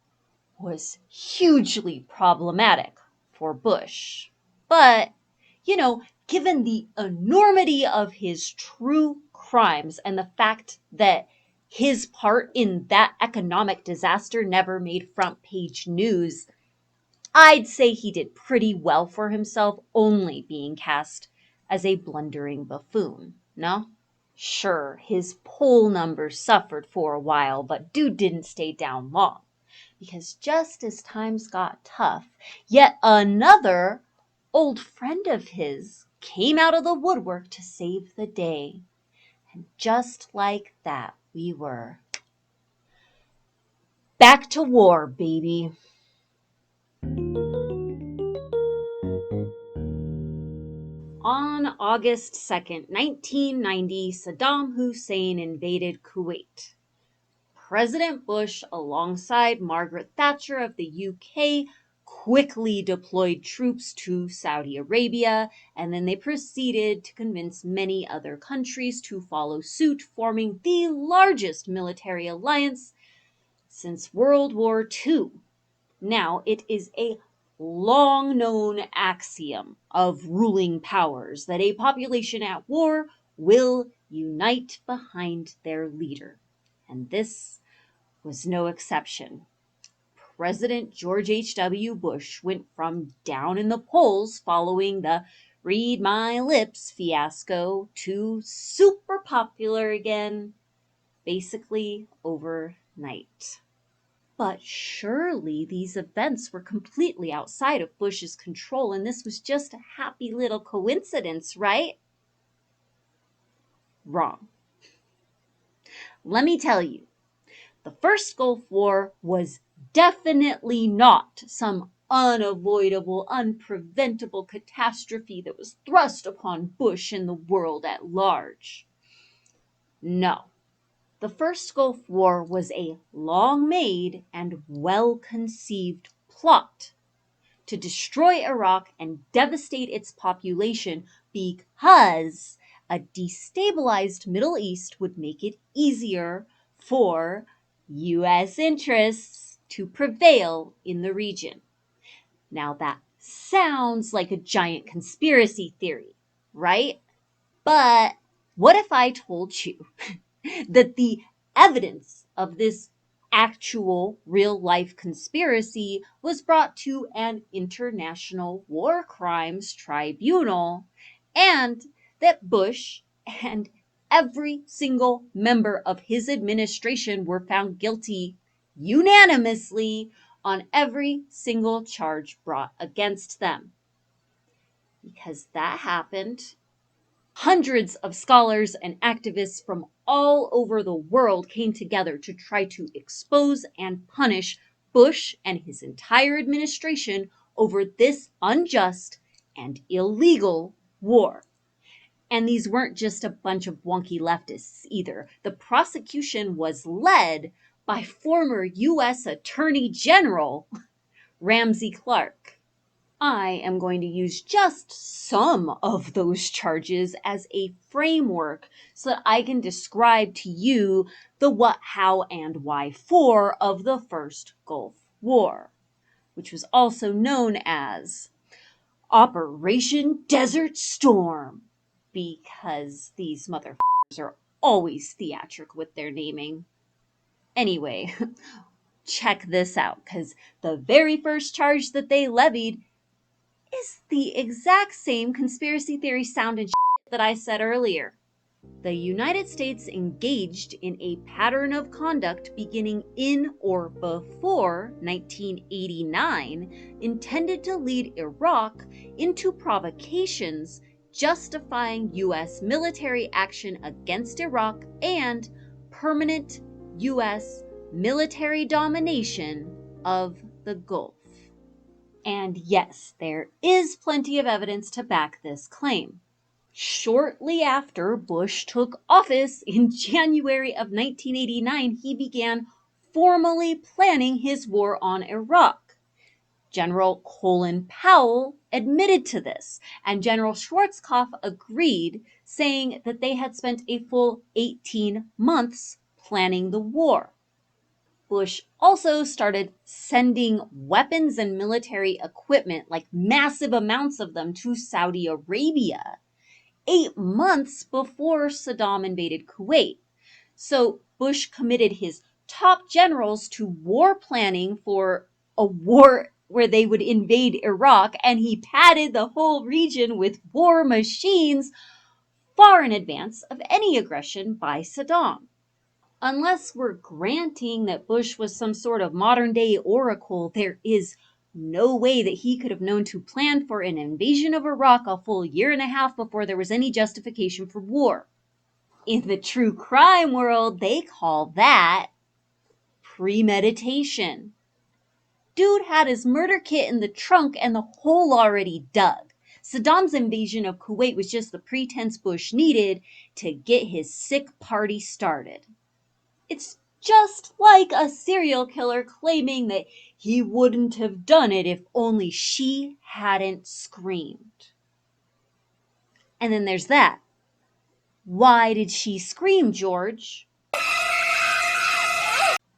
[SPEAKER 1] was hugely problematic for Bush. But, given the enormity of his true crimes and the fact that his part in that economic disaster never made front page news, I'd say he did pretty well for himself, only being cast as a blundering buffoon, no? Sure, his poll numbers suffered for a while, but dude didn't stay down long. Because just as times got tough, yet another old friend of his came out of the woodwork to save the day. And just like that, we were back to war, baby. On August 2nd, 1990, Saddam Hussein invaded Kuwait. President Bush, alongside Margaret Thatcher of the UK, quickly deployed troops to Saudi Arabia, and then they proceeded to convince many other countries to follow suit, forming the largest military alliance since World War II. Now, it is a long-known axiom of ruling powers that a population at war will unite behind their leader. And this was no exception. President George H.W. Bush went from down in the polls following the Read my lips, Fiasco, too super popular again, basically overnight. But surely these events were completely outside of Bush's control, and this was just a happy little coincidence, right? Wrong. Let me tell you, the first Gulf War was definitely not some unavoidable, unpreventable catastrophe that was thrust upon Bush and the world at large. No. The first Gulf War was a long-made and well-conceived plot to destroy Iraq and devastate its population because a destabilized Middle East would make it easier for U.S. interests to prevail in the region. Now that sounds like a giant conspiracy theory, right? But what if I told you that the evidence of this actual real-life conspiracy was brought to an international war crimes tribunal, and that Bush and every single member of his administration were found guilty unanimously on every single charge brought against them? Because that happened. Hundreds of scholars and activists from all over the world came together to try to expose and punish Bush and his entire administration over this unjust and illegal war. And these weren't just a bunch of wonky leftists either. The prosecution was led by former U.S. Attorney General Ramsey Clark. I am going to use just some of those charges as a framework so that I can describe to you the what, how, and why for of the First Gulf War, which was also known as Operation Desert Storm, because these motherfuckers are always theatric with their naming. Anyway, check this out, because the very first charge that they levied is the exact same conspiracy theory sounding shit that I said earlier. The United States engaged in a pattern of conduct beginning in or before 1989 intended to lead Iraq into provocations justifying U.S. military action against Iraq and permanent U.S. military domination of the Gulf. And yes, there is plenty of evidence to back this claim. Shortly after Bush took office in January of 1989, he began formally planning his war on Iraq. General Colin Powell admitted to this, and General Schwarzkopf agreed, saying that they had spent a full 18 months planning the war. Bush also started sending weapons and military equipment, like massive amounts of them, to Saudi Arabia 8 months before Saddam invaded Kuwait. So Bush committed his top generals to war planning for a war where they would invade Iraq, and he padded the whole region with war machines far in advance of any aggression by Saddam. Unless we're granting that Bush was some sort of modern-day oracle, there is no way that he could have known to plan for an invasion of Iraq a full year and a half before there was any justification for war. In the true crime world, they call that premeditation. Dude had his murder kit in the trunk and the hole already dug. Saddam's invasion of Kuwait was just the pretense Bush needed to get his sick party started. It's just like a serial killer claiming that he wouldn't have done it if only she hadn't screamed. And then there's that. Why did she scream, George?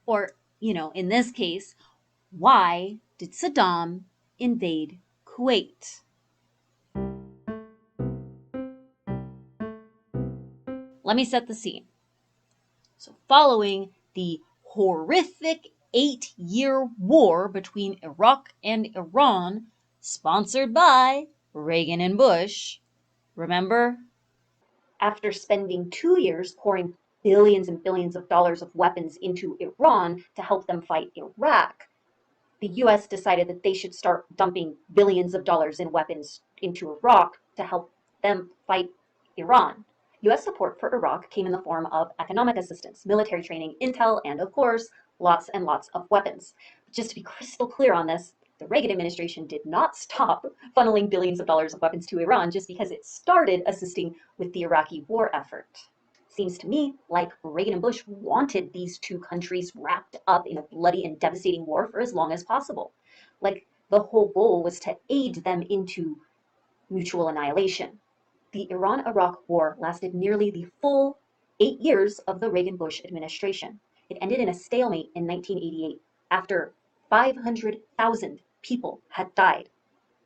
[SPEAKER 1] Or, in this case, why did Saddam invade Kuwait? Let me set the scene. So following the horrific 8-year war between Iraq and Iran, sponsored by Reagan and Bush, remember?
[SPEAKER 8] After spending 2 years pouring billions and billions of dollars of weapons into Iran to help them fight Iraq, the US decided that they should start dumping billions of dollars in weapons into Iraq to help them fight Iran. US support for Iraq came in the form of economic assistance, military training, intel, and of course, lots and lots of weapons. But just to be crystal clear on this, the Reagan administration did not stop funneling billions of dollars of weapons to Iran just because it started assisting with the Iraqi war effort. Seems to me like Reagan and Bush wanted these two countries wrapped up in a bloody and devastating war for as long as possible. Like the whole goal was to aid them into mutual annihilation. The Iran-Iraq war lasted nearly the full 8 years of the Reagan-Bush administration. It ended in a stalemate in 1988 after 500,000 people had died.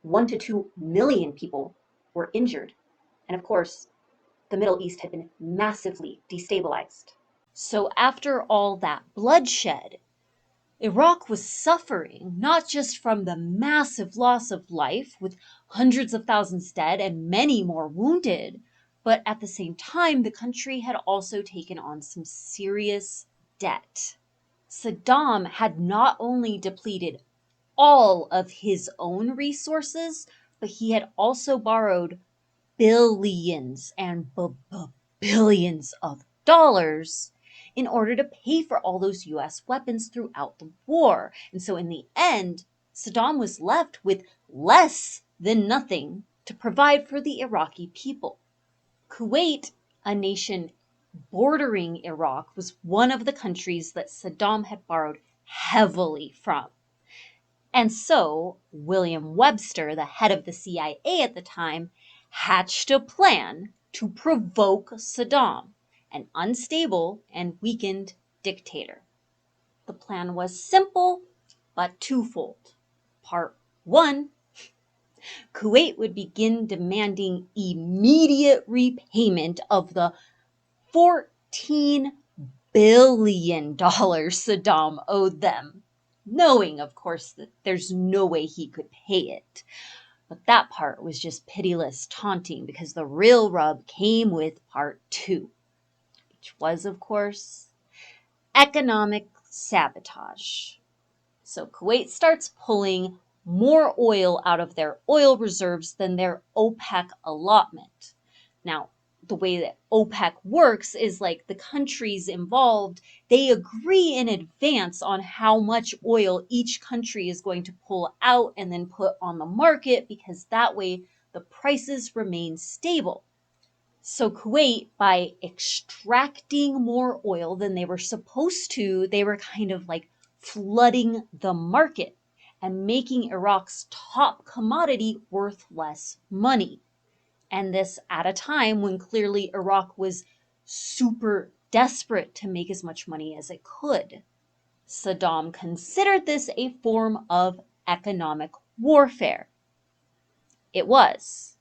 [SPEAKER 8] 1 to 2 million people were injured. And of course, the Middle East had been massively destabilized.
[SPEAKER 1] So after all that bloodshed, Iraq was suffering not just from the massive loss of life, with hundreds of thousands dead and many more wounded, but at the same time, the country had also taken on some serious debt. Saddam had not only depleted all of his own resources, but he had also borrowed billions and billions of dollars in order to pay for all those US weapons throughout the war. And so in the end, Saddam was left with less than nothing to provide for the Iraqi people. Kuwait, a nation bordering Iraq, was one of the countries that Saddam had borrowed heavily from. And so William Webster, the head of the CIA at the time, hatched a plan to provoke Saddam, an unstable and weakened dictator. The plan was simple but twofold. Part 1, Kuwait would begin demanding immediate repayment of the $14 billion Saddam owed them, knowing, of course, that there's no way he could pay it. But that part was just pitiless taunting, because the real rub came with part 2, which was, of course, economic sabotage. So Kuwait starts pulling more oil out of their oil reserves than their OPEC allotment. Now, the way that OPEC works is like the countries involved, they agree in advance on how much oil each country is going to pull out and then put on the market, because that way the prices remain stable. So Kuwait, by extracting more oil than they were supposed to, they were kind of like flooding the market and making Iraq's top commodity worth less money. And this at a time when clearly Iraq was super desperate to make as much money as it could. Saddam considered this a form of economic warfare. It was.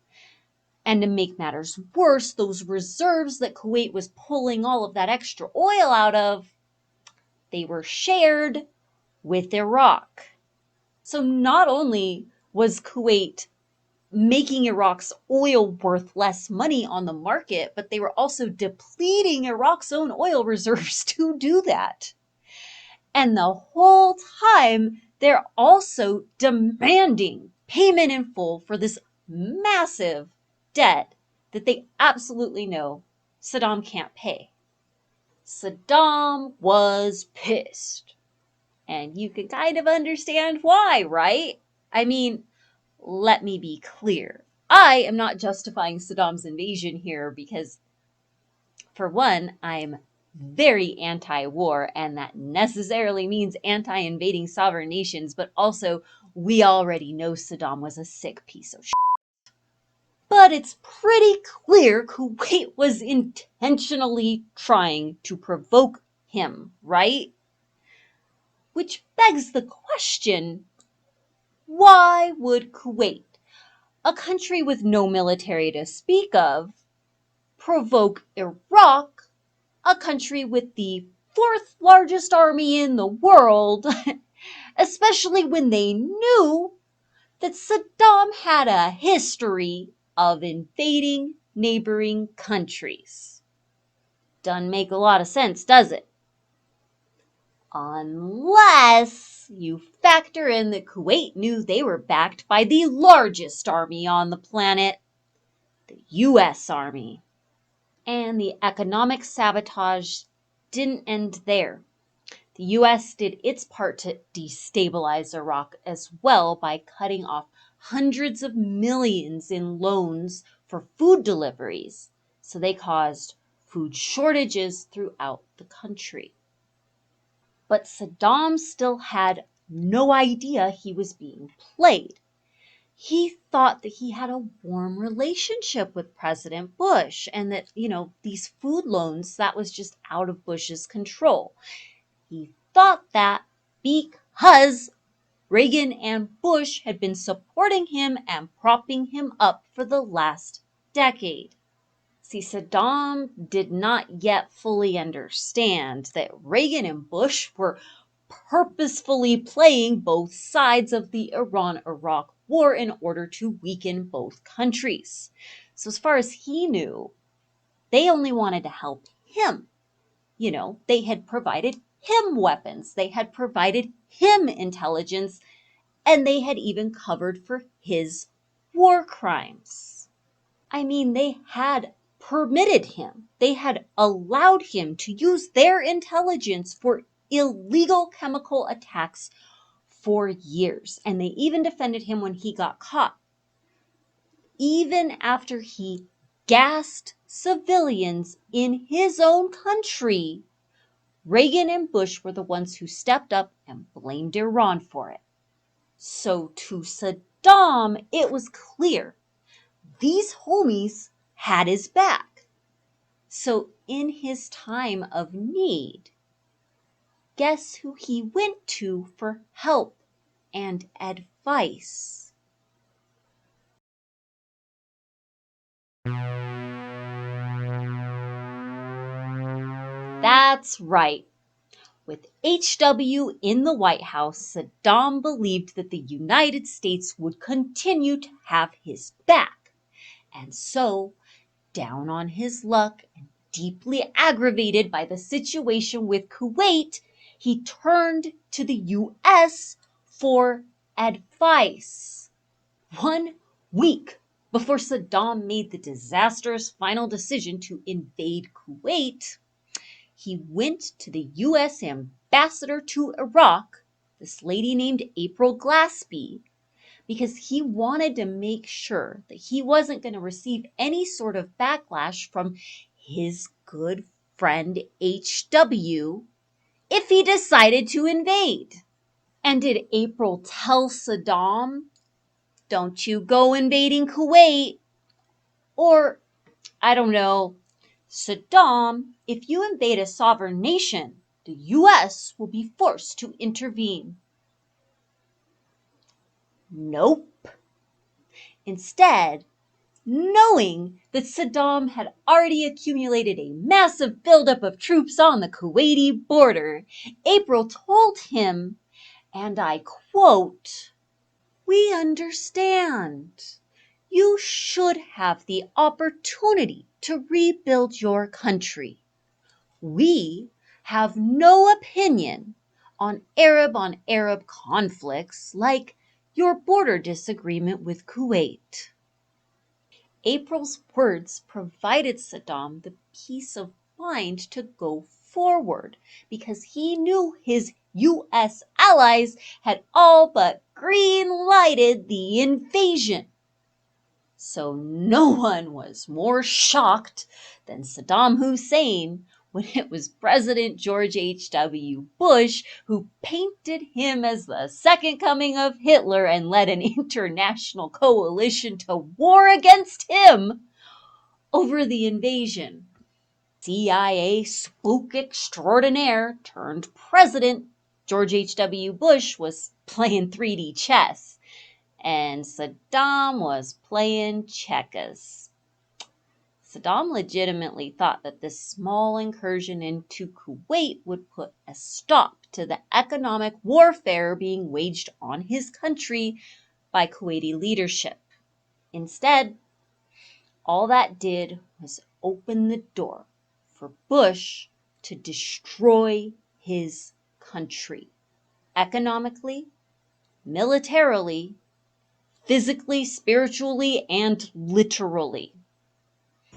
[SPEAKER 1] And to make matters worse, those reserves that Kuwait was pulling all of that extra oil out of, they were shared with Iraq. So not only was Kuwait making Iraq's oil worth less money on the market, but they were also depleting Iraq's own oil reserves to do that. And the whole time, they're also demanding payment in full for this massive debt that they absolutely know Saddam can't pay. Saddam was pissed. And you can kind of understand why, right? I mean, let me be clear. I am not justifying Saddam's invasion here because, for one, I'm very anti-war, and that necessarily means anti-invading sovereign nations, but also we already know Saddam was a sick piece of shit. But it's pretty clear Kuwait was intentionally trying to provoke him, right? Which begs the question, why would Kuwait, a country with no military to speak of, provoke Iraq, a country with the 4th largest army in the world, especially when they knew that Saddam had a history of invading neighboring countries. Doesn't make a lot of sense, does it? Unless you factor in that Kuwait knew they were backed by the largest army on the planet, the US Army. And the economic sabotage didn't end there. The US did its part to destabilize Iraq as well by cutting off hundreds of millions in loans for food deliveries, so they caused food shortages throughout the country. But Saddam still had no idea he was being played. He thought that he had a warm relationship with President Bush and that, these food loans, that was just out of Bush's control. He thought that because Reagan and Bush had been supporting him and propping him up for the last decade. See, Saddam did not yet fully understand that Reagan and Bush were purposefully playing both sides of the Iran-Iraq war in order to weaken both countries. So as far as he knew, they only wanted to help him. They had provided him weapons, they had provided him intelligence, and they had even covered for his war crimes. I mean, they had permitted him, they had allowed him to use their intelligence for illegal chemical attacks for years, and they even defended him when he got caught. Even after he gassed civilians in his own country, Reagan and Bush were the ones who stepped up and blamed Iran for it. So to Saddam, it was clear these homies had his back. So in his time of need, guess who he went to for help and advice? That's right. With HW in the White House, Saddam believed that the United States would continue to have his back. And so, down on his luck and deeply aggravated by the situation with Kuwait, he turned to the US for advice. 1 week before Saddam made the disastrous final decision to invade Kuwait, he went to the US ambassador to Iraq, this lady named April Glaspie, because he wanted to make sure that he wasn't going to receive any sort of backlash from his good friend HW if he decided to invade. And did April tell Saddam, don't you go invading Kuwait? Or, I don't know, Saddam, if you invade a sovereign nation, the US will be forced to intervene. Nope. Instead, knowing that Saddam had already accumulated a massive buildup of troops on the Kuwaiti border, April told him, and I quote, "We understand. You should have the opportunity to rebuild your country. We have no opinion on Arab conflicts like your border disagreement with Kuwait." April's words provided Saddam the peace of mind to go forward because he knew his US allies had all but green-lighted the invasion. So no one was more shocked than Saddam Hussein when it was President George H.W. Bush who painted him as the second coming of Hitler and led an international coalition to war against him over the invasion. CIA spook extraordinaire turned president George H.W. Bush was playing 3D chess, and Saddam was playing checkers. Saddam legitimately thought that this small incursion into Kuwait would put a stop to the economic warfare being waged on his country by Kuwaiti leadership. Instead, all that did was open the door for Bush to destroy his country, economically, militarily, physically, spiritually, and literally.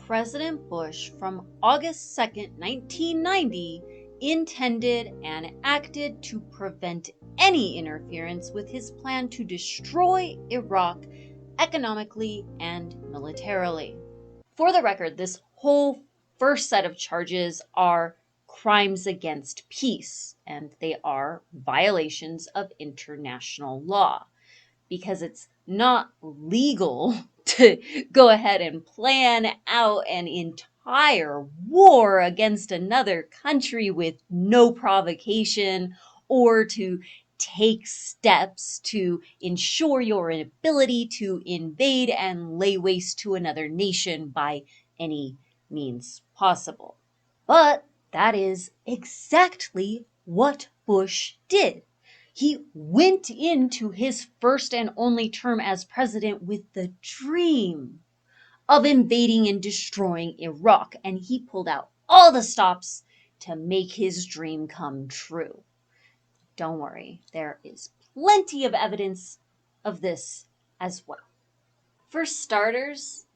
[SPEAKER 1] President Bush, from August 2nd, 1990, intended and acted to prevent any interference with his plan to destroy Iraq economically and militarily. For the record, this whole first set of charges are crimes against peace, and they are violations of international law, because it's not legal to go ahead and plan out an entire war against another country with no provocation, or to take steps to ensure your ability to invade and lay waste to another nation by any means possible. But that is exactly what Bush did. He went into his first and only term as president with the dream of invading and destroying Iraq, and he pulled out all the stops to make his dream come true. Don't worry, there is plenty of evidence of this as well. For starters,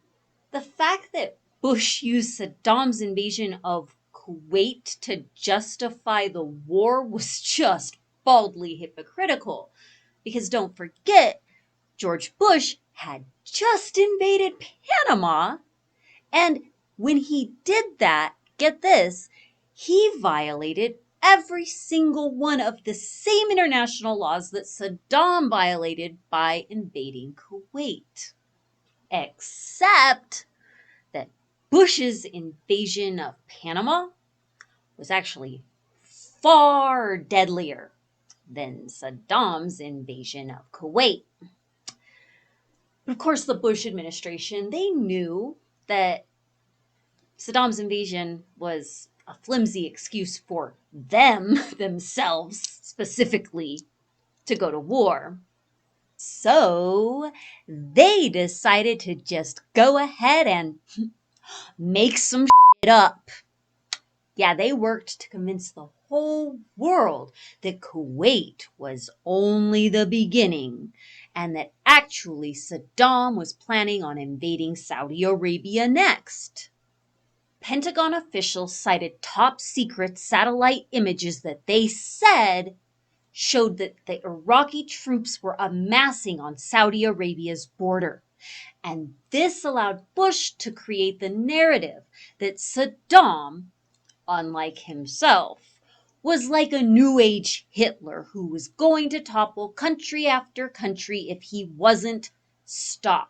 [SPEAKER 1] the fact that Bush used Saddam's invasion of Kuwait to justify the war was just baldly hypocritical. Because don't forget, George Bush had just invaded Panama, and when he did that, get this, he violated every single one of the same international laws that Saddam violated by invading Kuwait. Except that Bush's invasion of Panama was actually far deadlier than Saddam's invasion of Kuwait. But of course, the Bush administration, they knew that Saddam's invasion was a flimsy excuse for themselves specifically, to go to war. So they decided to just go ahead and make some shit up. Yeah, they worked to convince the whole world that Kuwait was only the beginning, and that actually Saddam was planning on invading Saudi Arabia next. Pentagon officials cited top secret satellite images that they said showed that the Iraqi troops were amassing on Saudi Arabia's border. And this allowed Bush to create the narrative that Saddam, unlike himself, was like a New Age Hitler who was going to topple country after country if he wasn't stopped.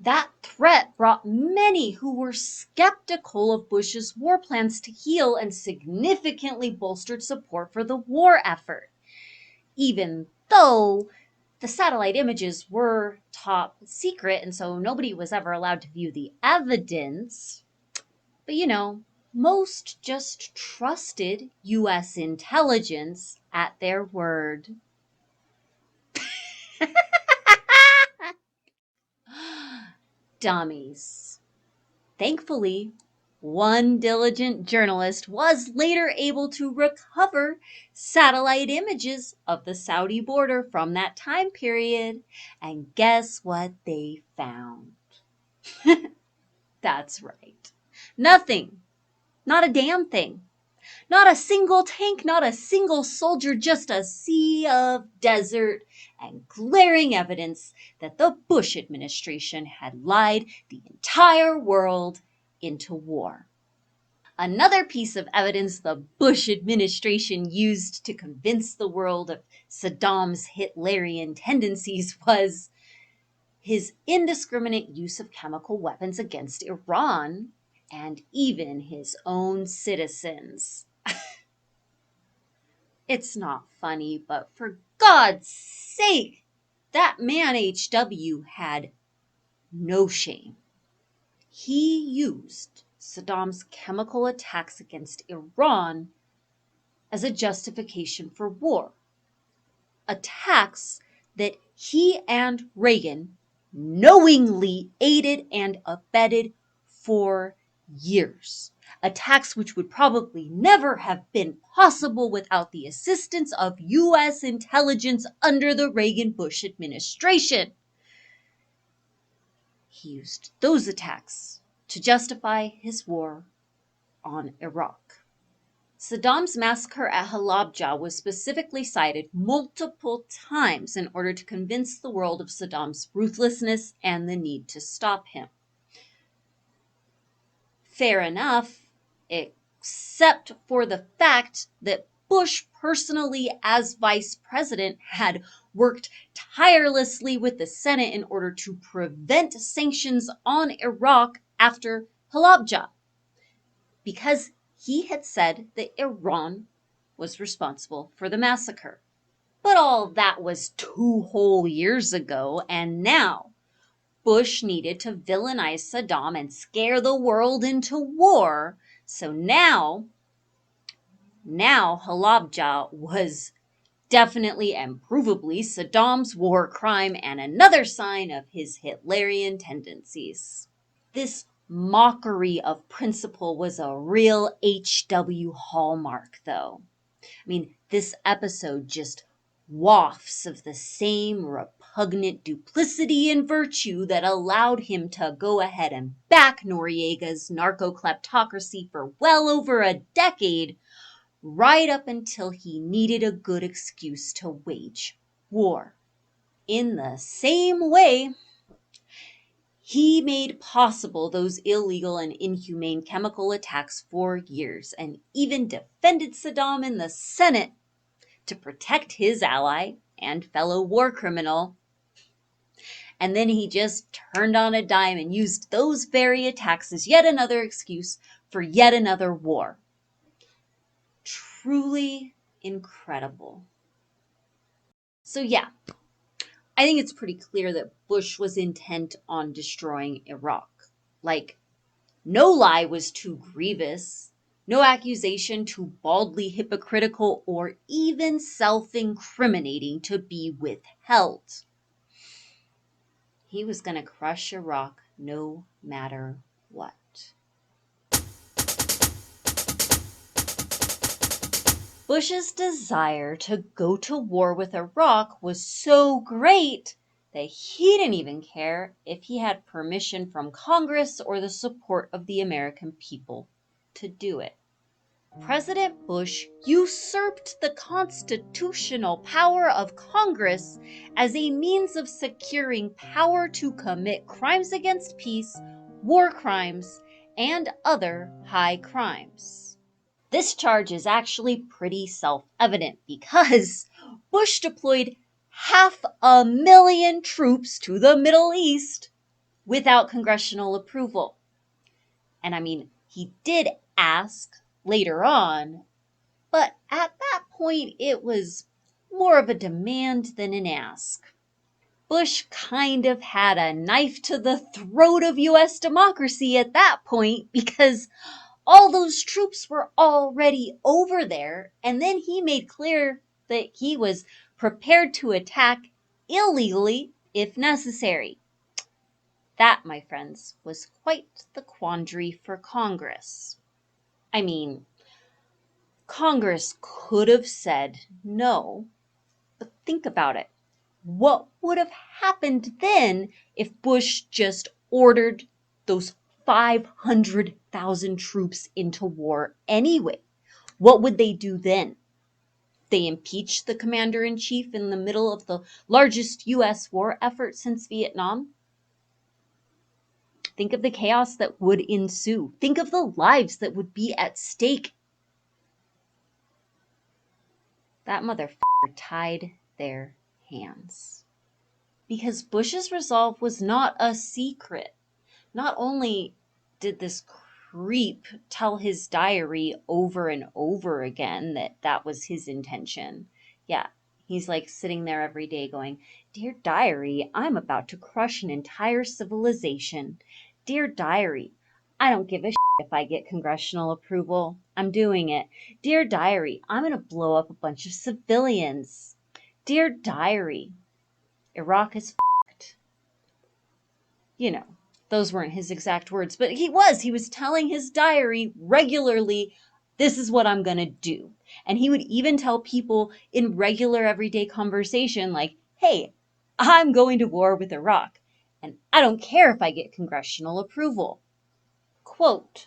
[SPEAKER 1] That threat brought many who were skeptical of Bush's war plans to heel and significantly bolstered support for the war effort, even though the satellite images were top secret, and so nobody was ever allowed to view the evidence. But most just trusted US intelligence at their word. Dummies. Thankfully, one diligent journalist was later able to recover satellite images of the Saudi border from that time period. And guess what they found? That's right. Nothing. Not a damn thing. Not a single tank, not a single soldier, just a sea of desert and glaring evidence that the Bush administration had lied the entire world into war. Another piece of evidence the Bush administration used to convince the world of Saddam's Hitlerian tendencies was his indiscriminate use of chemical weapons against Iran and even his own citizens. It's not funny, but for God's sake, that man HW had no shame. He used Saddam's chemical attacks against Iran as a justification for war. Attacks that he and Reagan knowingly aided and abetted for years. Attacks which would probably never have been possible without the assistance of U.S. intelligence under the Reagan-Bush administration. He used those attacks to justify his war on Iraq. Saddam's massacre at Halabja was specifically cited multiple times in order to convince the world of Saddam's ruthlessness and the need to stop him. Fair enough, except for the fact that Bush personally, as vice president, had worked tirelessly with the Senate in order to prevent sanctions on Iraq after Halabja, because he had said that Iran was responsible for the massacre. But all that was 2 whole years ago, and now Bush needed to villainize Saddam and scare the world into war. So now Halabja was definitely and provably Saddam's war crime and another sign of his Hitlerian tendencies. This mockery of principle was a real HW hallmark, though. I mean, this episode just wafts of the same repugnant duplicity and virtue that allowed him to go ahead and back Noriega's narco-kleptocracy for well over a decade, right up until he needed a good excuse to wage war. In the same way, he made possible those illegal and inhumane chemical attacks for years and even defended Saddam in the Senate to protect his ally and fellow war criminal. And then he just turned on a dime and used those very attacks as yet another excuse for yet another war. Truly incredible. So yeah, I think it's pretty clear that Bush was intent on destroying Iraq. Like, no lie was too grievous, no accusation too baldly hypocritical or even self-incriminating to be withheld. He was going to crush Iraq no matter what. Bush's desire to go to war with Iraq was so great that he didn't even care if he had permission from Congress or the support of the American people to do it. President Bush usurped the constitutional power of Congress as a means of securing power to commit crimes against peace, war crimes, and other high crimes. This charge is actually pretty self-evident because Bush deployed 500,000 troops to the Middle East without congressional approval. And I mean, he did ask later on, but at that point it was more of a demand than an ask. Bush kind of had a knife to the throat of U.S. democracy at that point because all those troops were already over there, and then he made clear that he was prepared to attack illegally if necessary. That, my friends, was quite the quandary for Congress. I mean, Congress could have said no, but think about it. What would have happened then if Bush just ordered those 500,000 troops into war anyway? What would they do then? They impeach the commander-in-chief in the middle of the largest U.S. war effort since Vietnam? Think of the chaos that would ensue. Think of the lives that would be at stake. That motherfucker tied their hands. Because Bush's resolve was not a secret. Not only did this creep tell his diary over and over again that that was his intention. Yeah, he's like sitting there every day going, "Dear diary, I'm about to crush an entire civilization. Dear diary, I don't give a shit if I get congressional approval. I'm doing it. Dear diary, I'm going to blow up a bunch of civilians. Dear diary, Iraq is f***ed. You know, those weren't his exact words, but he was telling his diary regularly, this is what I'm going to do. And he would even tell people in regular everyday conversation, like, hey, I'm going to war with Iraq, and I don't care if I get congressional approval. Quote,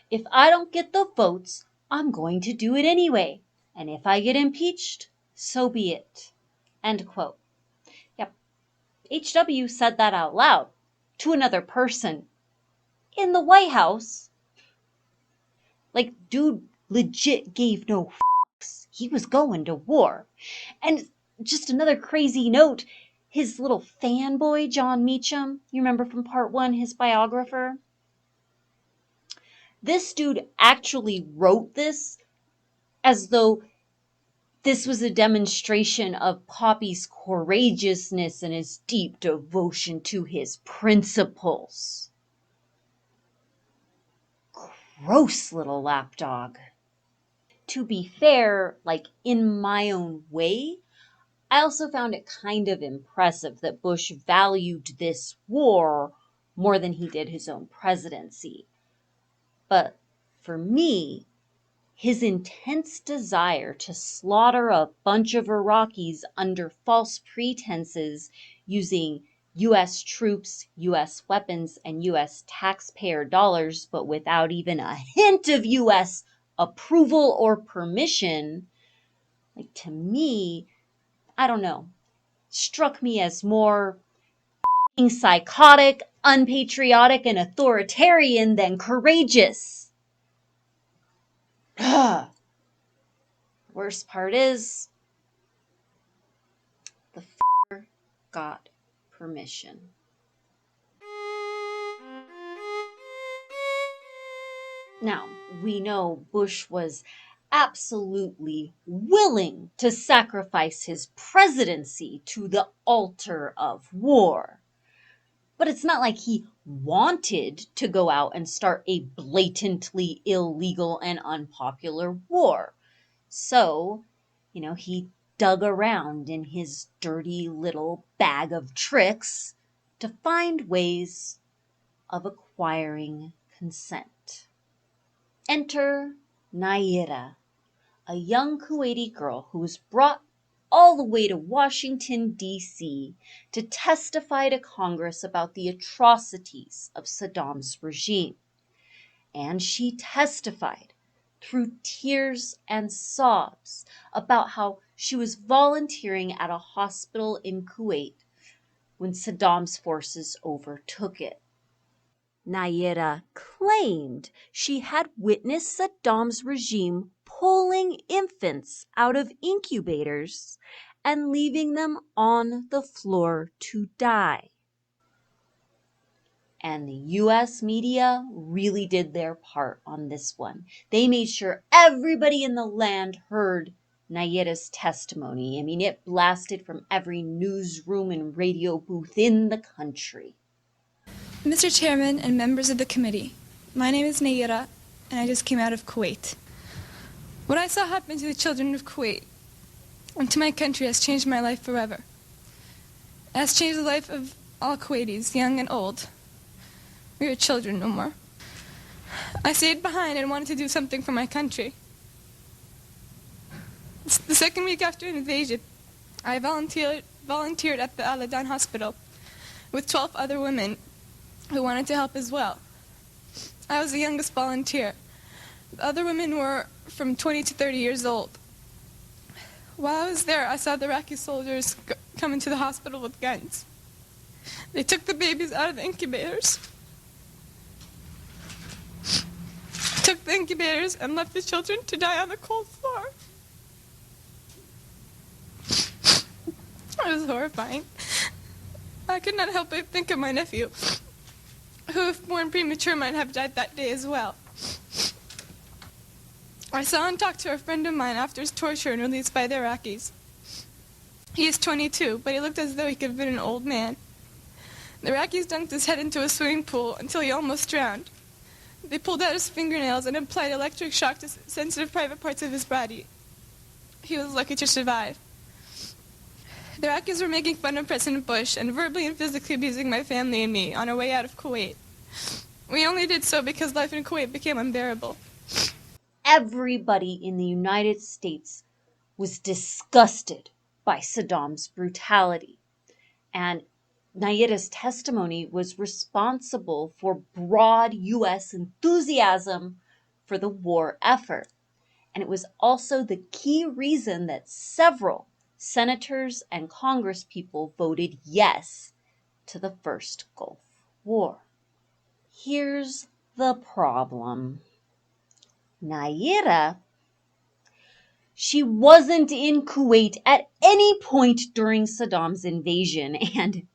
[SPEAKER 1] if I don't get the votes, I'm going to do it anyway. And if I get impeached, so be it. End quote. Yep. HW said that out loud to another person in the White House. Like, dude legit gave no fucks. He was going to war. And just another crazy note, his little fanboy, John Meacham, you remember from part 1, his biographer? This dude actually wrote this as though this was a demonstration of Poppy's courageousness and his deep devotion to his principles. Gross little lapdog. To be fair, like in my own way, I also found it kind of impressive that Bush valued this war more than he did his own presidency. But for me, his intense desire to slaughter a bunch of Iraqis under false pretenses using U.S. troops, U.S. weapons, and U.S. taxpayer dollars, but without even a hint of U.S. approval or permission, like, to me, I don't know, struck me as more psychotic, unpatriotic, and authoritarian than courageous. Worst part is, the f***er got permission. Now, we know Bush was absolutely willing to sacrifice his presidency to the altar of war. But it's not like he wanted to go out and start a blatantly illegal and unpopular war. So, he dug around in his dirty little bag of tricks to find ways of acquiring consent. Enter Nayirah, a young Kuwaiti girl who was brought all the way to Washington, D.C. to testify to Congress about the atrocities of Saddam's regime. And she testified through tears and sobs about how she was volunteering at a hospital in Kuwait when Saddam's forces overtook it. Nayirah claimed she had witnessed Saddam's regime pulling infants out of incubators and leaving them on the floor to die. And the US media really did their part on this one. They made sure everybody in the land heard Nayirah's testimony. I mean, it blasted from every newsroom and radio booth in the country.
[SPEAKER 9] Mr. Chairman and members of the committee, my name is Nayirah, and I just came out of Kuwait. What I saw happen to the children of Kuwait and to my country has changed my life forever. It has changed the life of all Kuwaitis, young and old. We are children no more. I stayed behind and wanted to do something for my country. The second week after an invasion, I volunteered at the Al-Adan hospital with 12 other women who wanted to help as well. I was the youngest volunteer. The other women were from 20 to 30 years old. While I was there, I saw the Iraqi soldiers come into the hospital with guns. They took the babies out of the incubators, and left the children to die on the cold floor. It was horrifying. I could not help but think of my nephew, who, if born premature, might have died that day as well. I saw and talked to a friend of mine after his torture and released by the Iraqis. He is 22, but he looked as though he could have been an old man. The Iraqis dunked his head into a swimming pool until he almost drowned. They pulled out his fingernails and applied electric shock to sensitive private parts of his body. He was lucky to survive. The Iraqis were making fun of President Bush and verbally and physically abusing my family and me on our way out of Kuwait. We only did so because life in Kuwait became unbearable.
[SPEAKER 1] Everybody in the United States was disgusted by Saddam's brutality, and Nayirah's testimony was responsible for broad U.S. enthusiasm for the war effort. And it was also the key reason that several senators and congresspeople voted yes to the first Gulf War. Here's the problem. Nayirah, she wasn't in Kuwait at any point during Saddam's invasion, and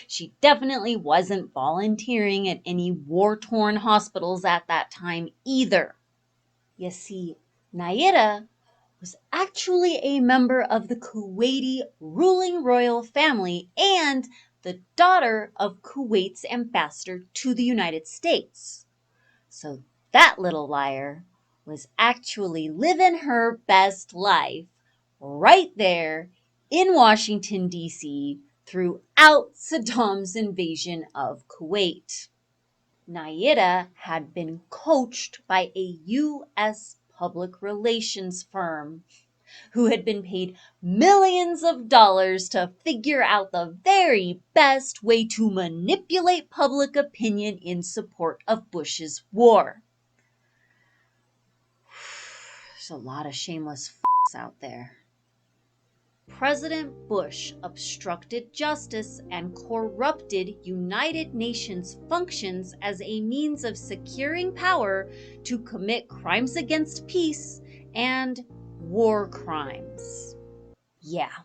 [SPEAKER 1] she definitely wasn't volunteering at any war-torn hospitals at that time either. You see, Nayirah was actually a member of the Kuwaiti ruling royal family and the daughter of Kuwait's ambassador to the United States. So that little liar was actually living her best life right there in Washington, D.C. throughout Saddam's invasion of Kuwait. Nayirah had been coached by a U.S. public relations firm who had been paid millions of dollars to figure out the very best way to manipulate public opinion in support of Bush's war. There's a lot of shameless out there. President Bush obstructed justice and corrupted United Nations functions as a means of securing power to commit crimes against peace and war crimes. Yeah.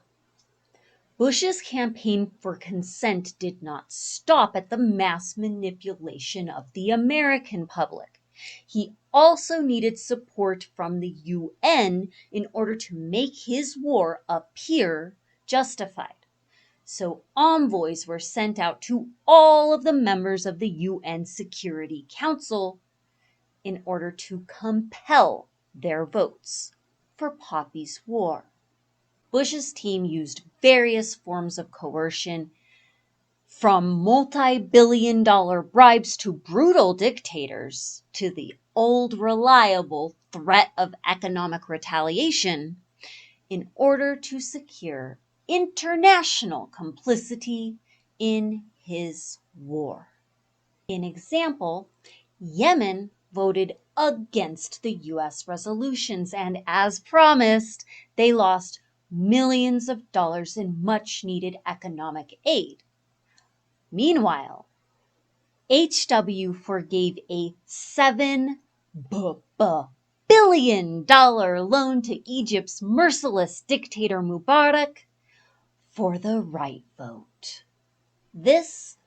[SPEAKER 1] Bush's campaign for consent did not stop at the mass manipulation of the American public. He also needed support from the UN in order to make his war appear justified. So envoys were sent out to all of the members of the UN Security Council in order to compel their votes for Poppy's war. Bush's team used various forms of coercion, from multi-billion-dollar bribes to brutal dictators, to the old reliable threat of economic retaliation, in order to secure international complicity in his war. In example, Yemen voted against the U.S. resolutions, and as promised, they lost millions of dollars in much-needed economic aid. Meanwhile, HW forgave a $7 billion loan to Egypt's merciless dictator Mubarak for the right vote. This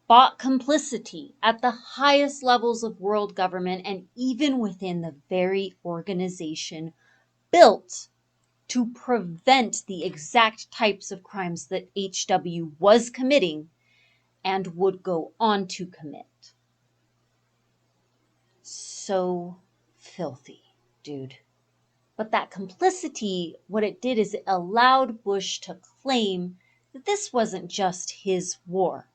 [SPEAKER 1] bought complicity at the highest levels of world government and even within the very organization built to prevent the exact types of crimes that HW was committing and would go on to commit. So filthy, dude. But that complicity, what it did is it allowed Bush to claim that this wasn't just his war.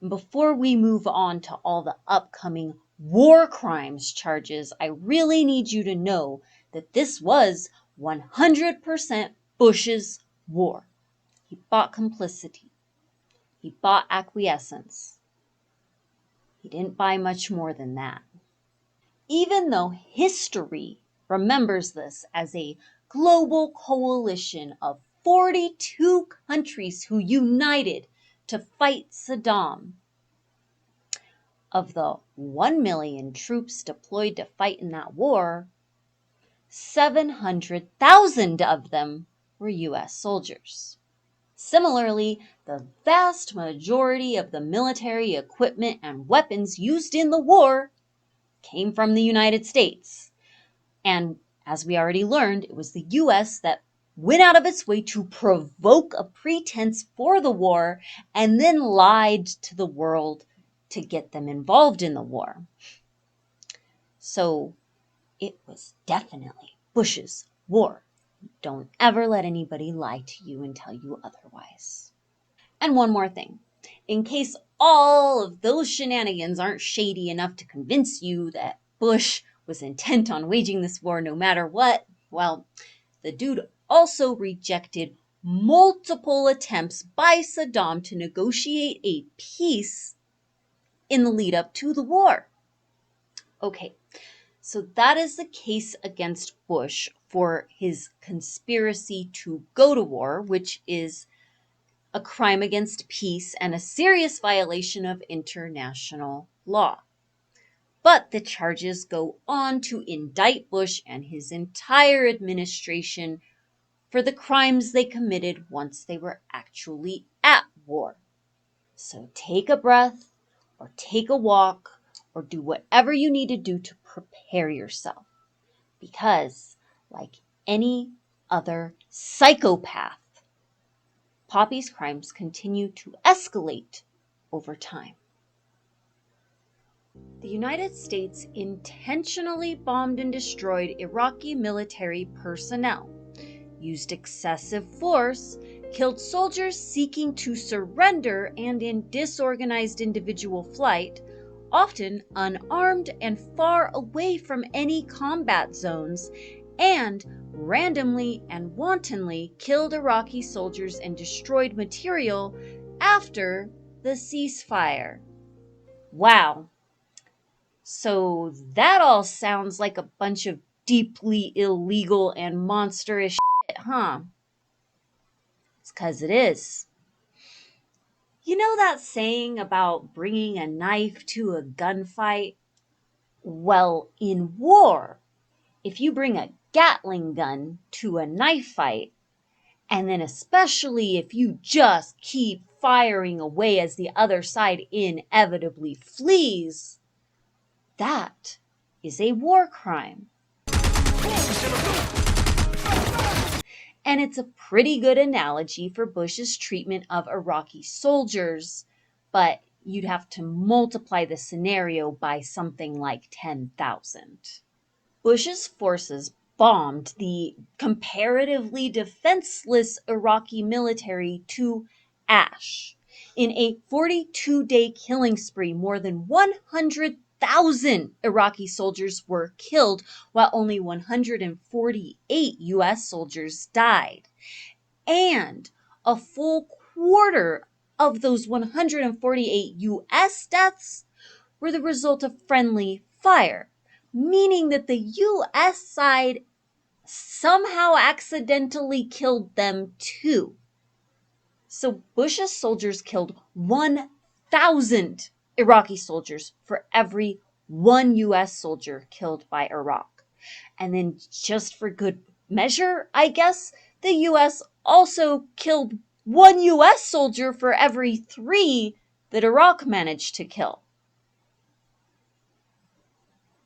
[SPEAKER 1] And before we move on to all the upcoming war crimes charges, I really need you to know that this was 100% Bush's war. He bought complicity. He bought acquiescence. He didn't buy much more than that. Even though history remembers this as a global coalition of 42 countries who united to fight Saddam, of the 1 million troops deployed to fight in that war, 700,000 of them were U.S. soldiers. Similarly, the vast majority of the military equipment and weapons used in the war came from the United States. And as we already learned, it was the U.S. that went out of its way to provoke a pretense for the war and then lied to the world to get them involved in the war. So it was definitely Bush's war. Don't ever let anybody lie to you and tell you otherwise. And one more thing. In case all of those shenanigans aren't shady enough to convince you that Bush was intent on waging this war no matter what, well, the dude also rejected multiple attempts by Saddam to negotiate a peace in the lead up to the war. Okay, so that is the case against Bush for his conspiracy to go to war, which is a crime against peace and a serious violation of international law. But the charges go on to indict Bush and his entire administration for the crimes they committed once they were actually at war. So take a breath, or take a walk, or do whatever you need to do to prepare yourself. Because, like any other psychopath, Poppy's crimes continue to escalate over time. The United States intentionally bombed and destroyed Iraqi military personnel, used excessive force, killed soldiers seeking to surrender and in disorganized individual flight, often unarmed and far away from any combat zones, and randomly and wantonly killed Iraqi soldiers and destroyed material after the ceasefire. Wow. So that all sounds like a bunch of deeply illegal and monstrous shit, huh? It's 'cause it is. You know that saying about bringing a knife to a gunfight? Well, in war, if you bring a Gatling gun to a knife fight, and then especially if you just keep firing away as the other side inevitably flees, that is a war crime. And it's a pretty good analogy for Bush's treatment of Iraqi soldiers, but you'd have to multiply the scenario by something like 10,000. Bush's forces bombed the comparatively defenseless Iraqi military to ash. In a 42-day killing spree, more than 100,000 Iraqi soldiers were killed, while only 148 US soldiers died. And a full quarter of those 148 US deaths were the result of friendly fire, meaning that the US side somehow accidentally killed them too. So Bush's soldiers killed 1,000 Iraqi soldiers for every one US soldier killed by Iraq. And then just for good measure, I guess, the US also killed one US soldier for every 3 that Iraq managed to kill.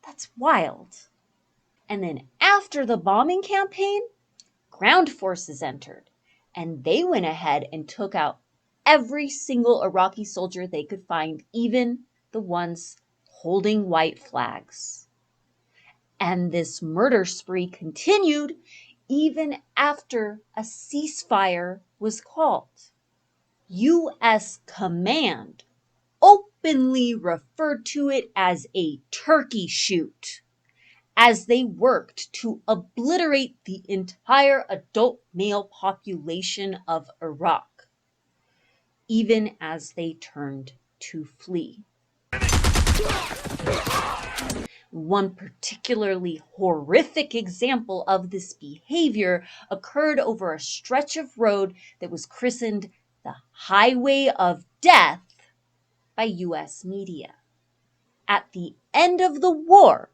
[SPEAKER 1] That's wild. And then after the bombing campaign, ground forces entered, and they went ahead and took out every single Iraqi soldier they could find, even the ones holding white flags. And this murder spree continued even after a ceasefire was called. U.S. command openly referred to it as a turkey shoot, as they worked to obliterate the entire adult male population of Iraq, even as they turned to flee. One particularly horrific example of this behavior occurred over a stretch of road that was christened the Highway of Death by US media. At the end of the war,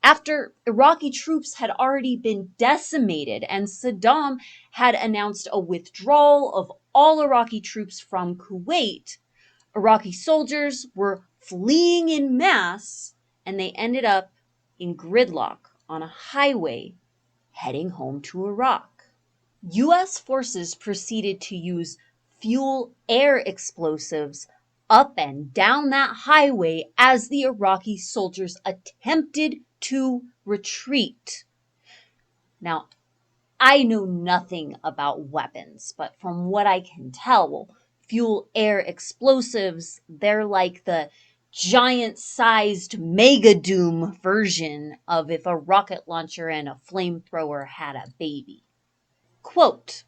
[SPEAKER 1] after Iraqi troops had already been decimated and Saddam had announced a withdrawal of all Iraqi troops from Kuwait, Iraqi soldiers were fleeing en masse, and they ended up in gridlock on a highway heading home to Iraq. U.S. forces proceeded to use fuel-air explosives up and down that highway as the Iraqi soldiers attempted to retreat. Now, I know nothing about weapons, but from what I can tell, fuel air explosives, they're like the giant-sized Mega Doom version of if a rocket launcher and a flamethrower had a baby. Quote,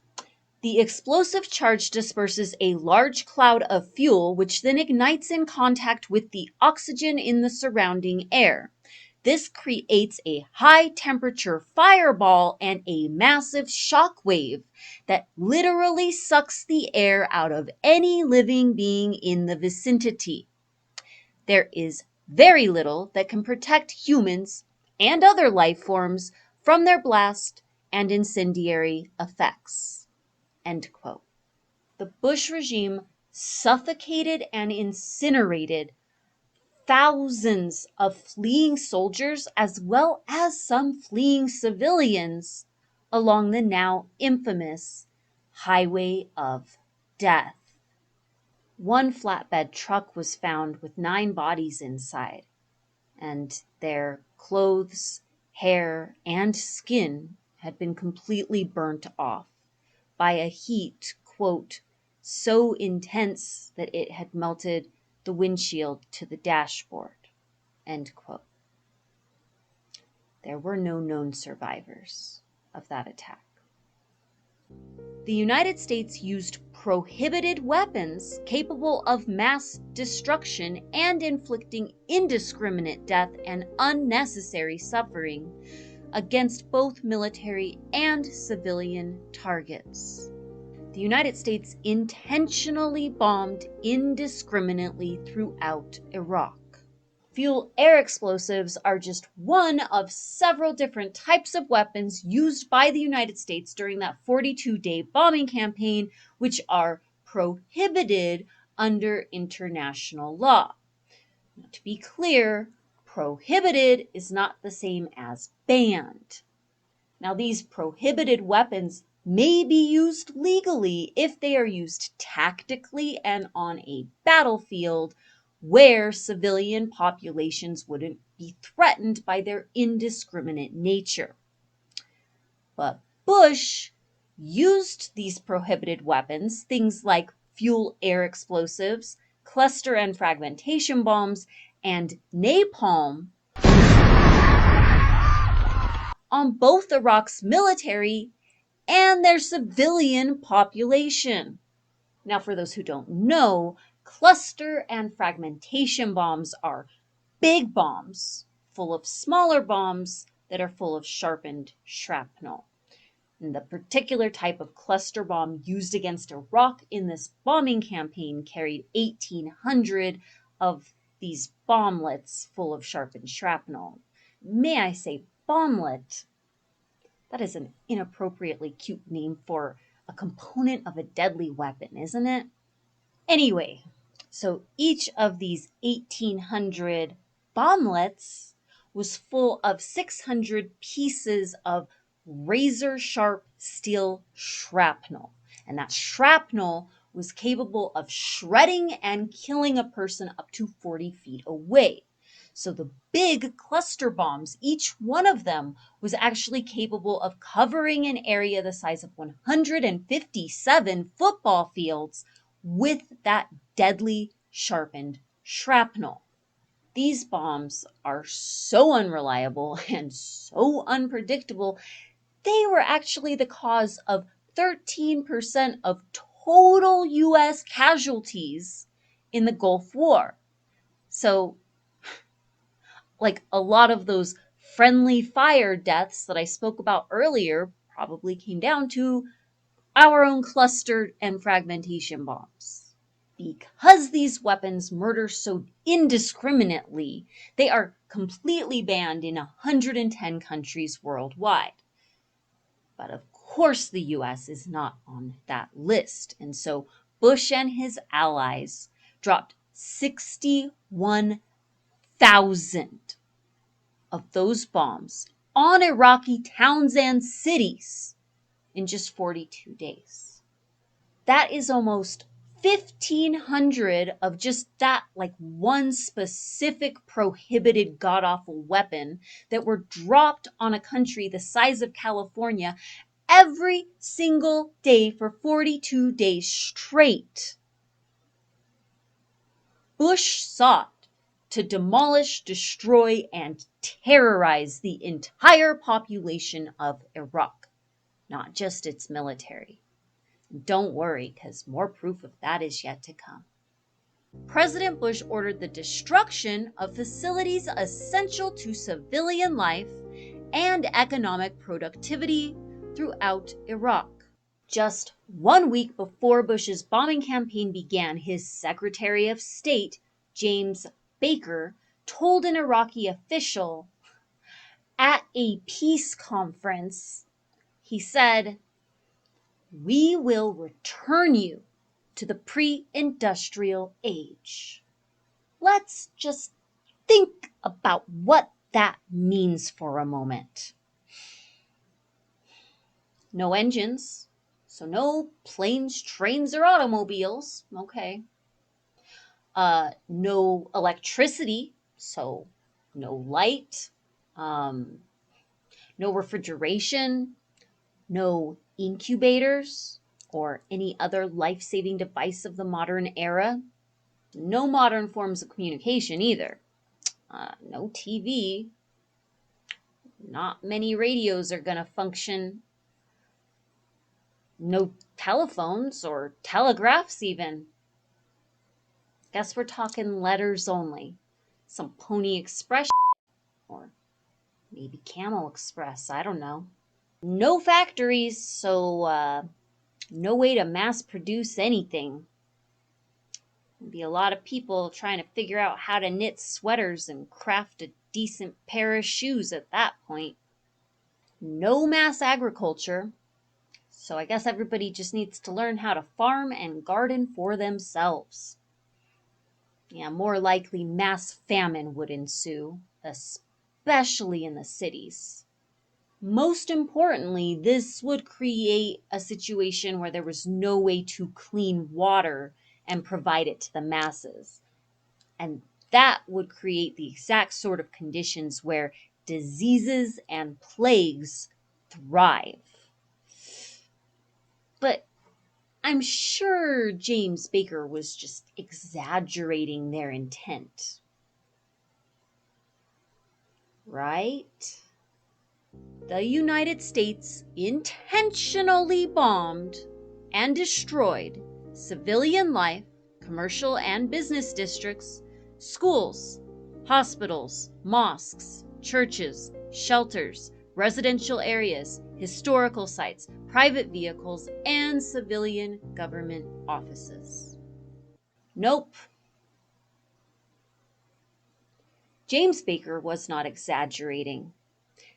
[SPEAKER 1] the explosive charge disperses a large cloud of fuel, which then ignites in contact with the oxygen in the surrounding air. This creates a high-temperature fireball and a massive shock wave that literally sucks the air out of any living being in the vicinity. There is very little that can protect humans and other life forms from their blast and incendiary effects. End quote. The Bush regime suffocated and incinerated thousands of fleeing soldiers as well as some fleeing civilians along the now infamous Highway of Death. One flatbed truck was found with 9 bodies inside, and their clothes, hair, and skin had been completely burnt off by a heat, quote, so intense that it had melted the windshield to the dashboard, end quote. There were no known survivors of that attack. The United States used prohibited weapons capable of mass destruction and inflicting indiscriminate death and unnecessary suffering against both military and civilian targets. The United States intentionally bombed indiscriminately throughout Iraq. Fuel air explosives are just one of several different types of weapons used by the United States during that 42-day bombing campaign, which are prohibited under international law. Now, to be clear, prohibited is not the same as banned. Now, these prohibited weapons may be used legally if they are used tactically and on a battlefield where civilian populations wouldn't be threatened by their indiscriminate nature. But Bush used these prohibited weapons, things like fuel air explosives, cluster and fragmentation bombs, and napalm, on both Iraq's military and their civilian population. Now, for those who don't know, cluster and fragmentation bombs are big bombs full of smaller bombs that are full of sharpened shrapnel. And the particular type of cluster bomb used against Iraq in this bombing campaign carried 1,800 of these bomblets full of sharpened shrapnel. May I say bomblet? That is an inappropriately cute name for a component of a deadly weapon, isn't it? Anyway, so each of these 1,800 bomblets was full of 600 pieces of razor-sharp steel shrapnel. And that shrapnel was capable of shredding and killing a person up to 40 feet away. So the big cluster bombs, each one of them was actually capable of covering an area the size of 157 football fields with that deadly sharpened shrapnel. These bombs are so unreliable and so unpredictable, they were actually the cause of 13% of total US casualties in the Gulf War. So, like a lot of those friendly fire deaths that I spoke about earlier probably came down to our own cluster and fragmentation bombs. Because these weapons murder so indiscriminately, they are completely banned in 110 countries worldwide. But of course the US is not on that list, and so Bush and his allies dropped 61,000 of those bombs on Iraqi towns and cities in just 42 days. That is almost 1,500 of just that, like one specific prohibited god-awful weapon that were dropped on a country the size of California every single day for 42 days straight. Bush sought to demolish, destroy, and terrorize the entire population of Iraq, not just its military. Don't worry, because more proof of that is yet to come. President Bush ordered the destruction of facilities essential to civilian life and economic productivity throughout Iraq. Just 1 week before Bush's bombing campaign began, his Secretary of State, James Baker, told an Iraqi official at a peace conference, he said, "We will return you to the pre-industrial age." Let's just think about what that means for a moment. No engines, so no planes, trains, or automobiles. Okay. No electricity, so no light. No refrigeration, no incubators, or any other life-saving device of the modern era. No modern forms of communication either. No TV. Not many radios are going to function. No telephones or telegraphs even. Guess we're talking letters only. Some Pony Express or maybe Camel Express, I don't know. No factories, so no way to mass produce anything. There'll be a lot of people trying to figure out how to knit sweaters and craft a decent pair of shoes at that point. No mass agriculture, so I guess everybody just needs to learn how to farm and garden for themselves. Yeah, more likely mass famine would ensue, especially in the cities. Most importantly, this would create a situation where there was no way to clean water and provide it to the masses. And that would create the exact sort of conditions where diseases and plagues thrive. But I'm sure James Baker was just exaggerating their intent. Right? The United States intentionally bombed and destroyed civilian life, commercial and business districts, schools, hospitals, mosques, churches, shelters, residential areas, historical sites, private vehicles, and civilian government offices. Nope. James Baker was not exaggerating.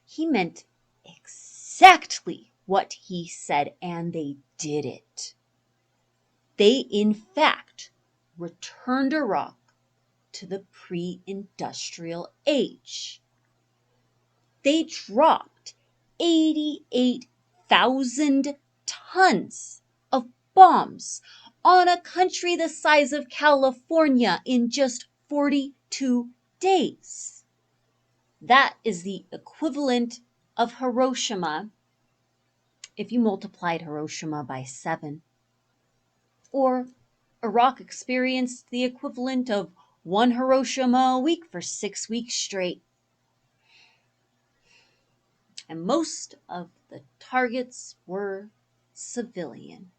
[SPEAKER 1] He meant exactly what he said, and they did it. They, in fact, returned Iraq to the pre-industrial age. They dropped 88,000 tons of bombs on a country the size of California in just 42 days. That is the equivalent of Hiroshima if you multiplied Hiroshima by 7. Or Iraq experienced the equivalent of 1 Hiroshima a week for 6 weeks straight. And most of the targets were civilian.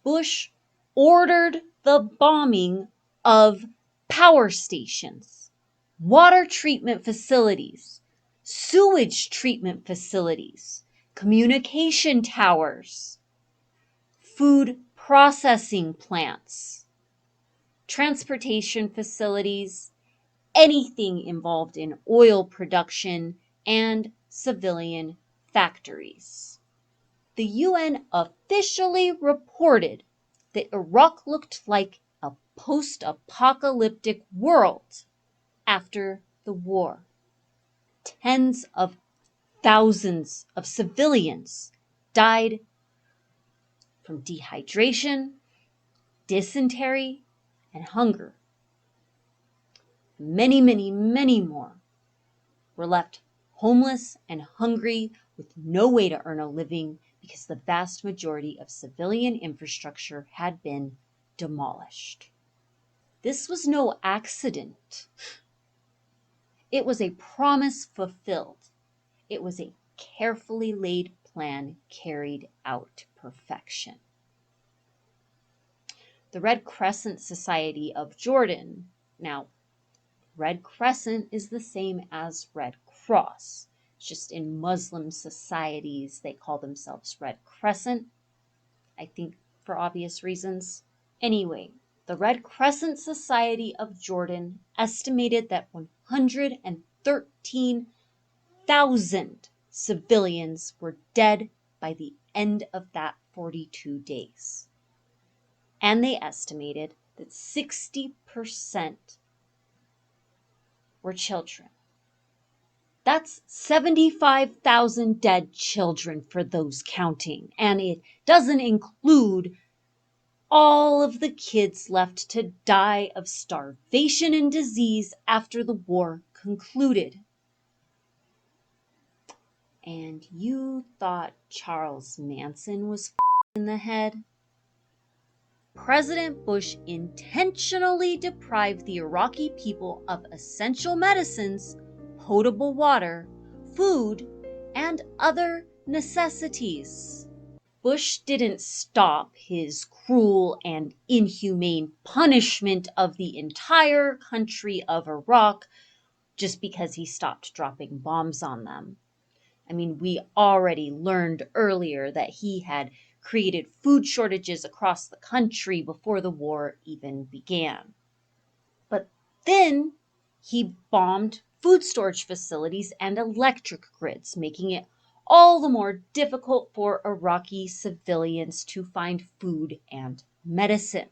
[SPEAKER 1] Bush ordered the bombing of power stations, water treatment facilities, sewage treatment facilities, communication towers, food processing plants, transportation facilities, anything involved in oil production, and civilian factories. The UN officially reported that Iraq looked like a post-apocalyptic world after the war. Tens of thousands of civilians died from dehydration, dysentery, and hunger. Many, many, many more were left homeless and hungry with no way to earn a living because the vast majority of civilian infrastructure had been demolished. This was no accident. It was a promise fulfilled. It was a carefully laid plan carried out to perfection. The Red Crescent Society of Jordan. Now, Red Crescent is the same as Red Cross. Just in Muslim societies, they call themselves Red Crescent, I think for obvious reasons. Anyway, the Red Crescent Society of Jordan estimated that 113,000 civilians were dead by the end of that 42 days. And they estimated that 60% were children. That's 75,000 dead children for those counting, and it doesn't include all of the kids left to die of starvation and disease after the war concluded. And you thought Charles Manson was in the head? President Bush intentionally deprived the Iraqi people of essential medicines, potable water, food, and other necessities. Bush didn't stop his cruel and inhumane punishment of the entire country of Iraq just because he stopped dropping bombs on them. I mean, we already learned earlier that he had created food shortages across the country before the war even began. But then he bombed food storage facilities and electric grids, making it all the more difficult for Iraqi civilians to find food and medicine.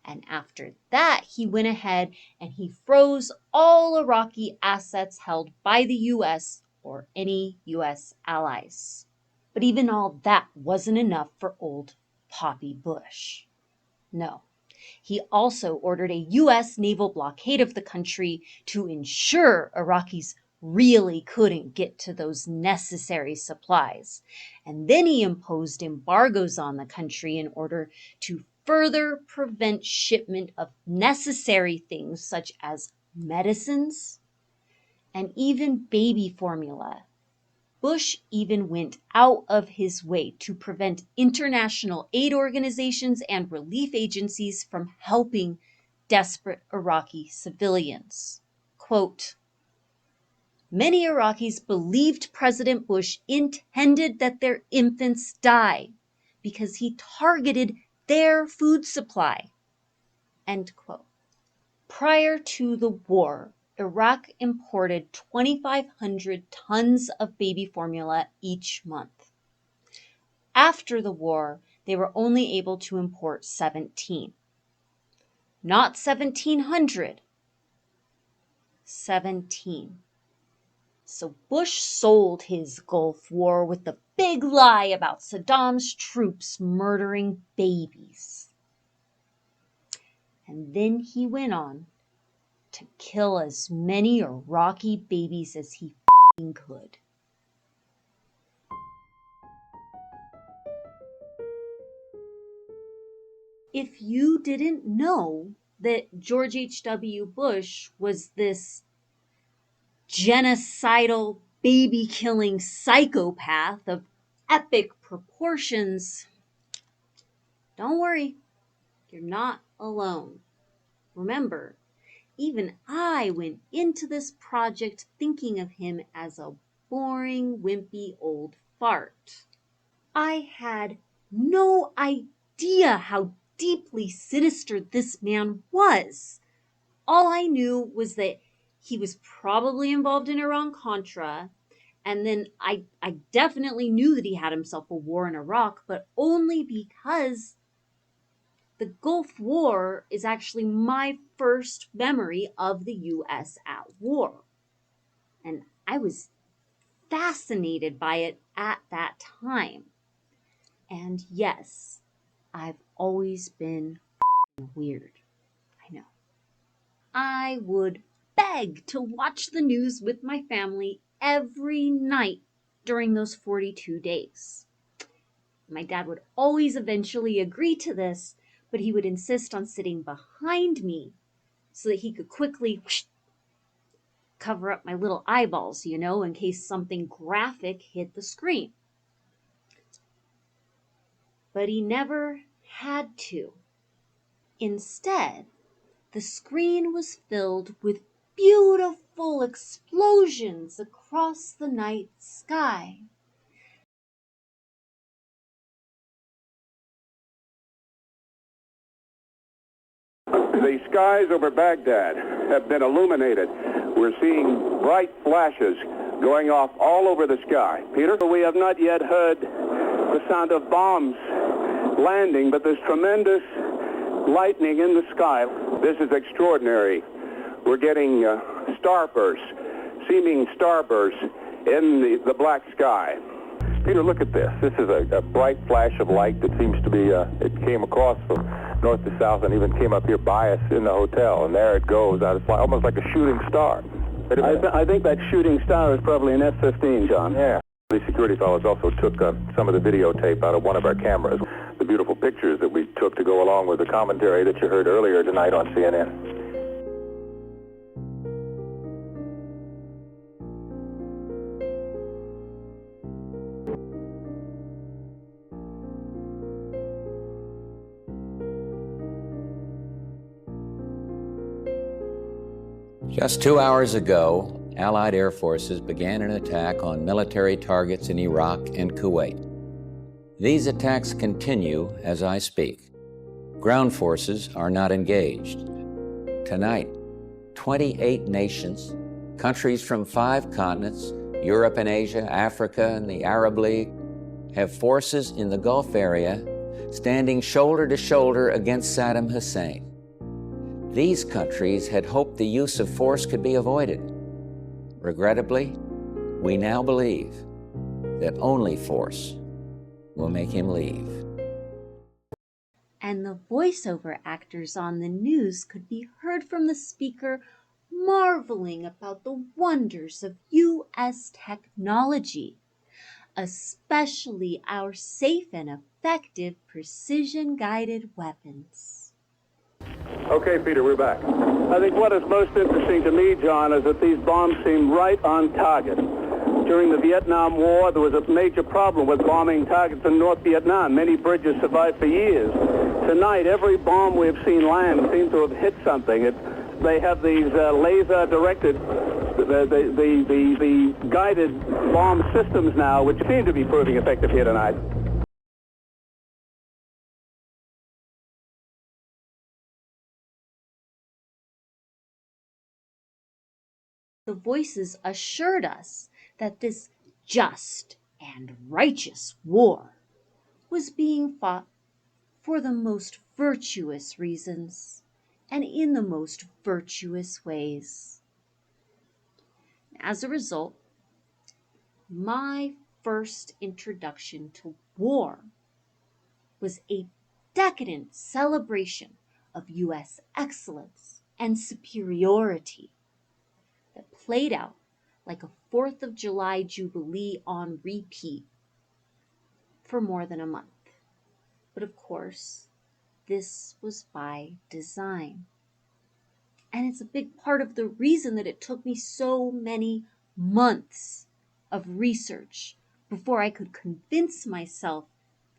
[SPEAKER 1] And after that, he went ahead and he froze all Iraqi assets held by the US or any US allies. But even all that wasn't enough for old Poppy Bush. No. He also ordered a US naval blockade of the country to ensure Iraqis really couldn't get to those necessary supplies. And then he imposed embargoes on the country in order to further prevent shipment of necessary things such as medicines and even baby formula. Bush even went out of his way to prevent international aid organizations and relief agencies from helping desperate Iraqi civilians. Quote, "Many Iraqis believed President Bush intended that their infants die because he targeted their food supply." End quote. Prior to the war, Iraq imported 2,500 tons of baby formula each month. After the war, they were only able to import 17. Not 1,700, 17. So Bush sold his Gulf War with the big lie about Saddam's troops murdering babies. And then he went on to kill as many Iraqi babies as he could. If you didn't know that George H.W. Bush was this genocidal, baby-killing psychopath of epic proportions, don't worry, you're not alone. Remember, even I went into this project thinking of him as a boring, wimpy old fart. I had no idea how deeply sinister this man was. All I knew was that he was probably involved in Iran-Contra, and then I definitely knew that he had himself a war in Iraq, but only because the Gulf War is actually my first memory of the U.S. at war. And I was fascinated by it at that time. And yes, I've always been weird. I know. I would beg to watch the news with my family every night during those 42 days. My dad would always eventually agree to this, but he would insist on sitting behind me so that he could quickly cover up my little eyeballs, in case something graphic hit the screen. But he never had to. Instead, the screen was filled with beautiful explosions across the night sky.
[SPEAKER 10] The skies over Baghdad have been illuminated. We're seeing bright flashes going off all over the sky. Peter? We have not yet heard the sound of bombs landing, but there's tremendous lightning in the sky. This is extraordinary. We're getting starbursts, seeming starbursts in the black sky. Peter, look at this. This is a bright flash of light that seems to be, it came across from north to south and even came up here by us in the hotel, and there it goes. It's almost like a shooting star. I think that shooting star is probably an F-15, John. Yeah. The security fellows also took some of the videotape out of one of our cameras. The beautiful pictures that we took to go along with the commentary that you heard earlier tonight on CNN.
[SPEAKER 7] Just 2 hours ago, Allied air forces began an attack on military targets in Iraq and Kuwait. These attacks continue as I speak. Ground forces are not engaged. Tonight, 28 nations, countries from 5 continents, Europe and Asia, Africa, and the Arab League, have forces in the Gulf area standing shoulder to shoulder against Saddam Hussein. These countries had hoped the use of force could be avoided. Regrettably, we now believe that only force will make him leave.
[SPEAKER 1] And the voiceover actors on the news could be heard from the speaker marveling about the wonders of U.S. technology, especially our safe and effective precision-guided weapons.
[SPEAKER 10] Okay, Peter, we're back. I think what is most interesting to me, John, is that these bombs seem right on target. During the Vietnam War, there was a major problem with bombing targets in North Vietnam. Many bridges survived for years. Tonight, every bomb we've seen land seems to have hit something. They have these laser-directed, the guided bomb systems now, which seem to be proving effective here tonight.
[SPEAKER 1] The voices assured us that this just and righteous war was being fought for the most virtuous reasons and in the most virtuous ways. As a result, my first introduction to war was a decadent celebration of U.S. excellence and superiority that played out like a 4th of July Jubilee on repeat for more than a month. But of course, this was by design. And it's a big part of the reason that it took me so many months of research before I could convince myself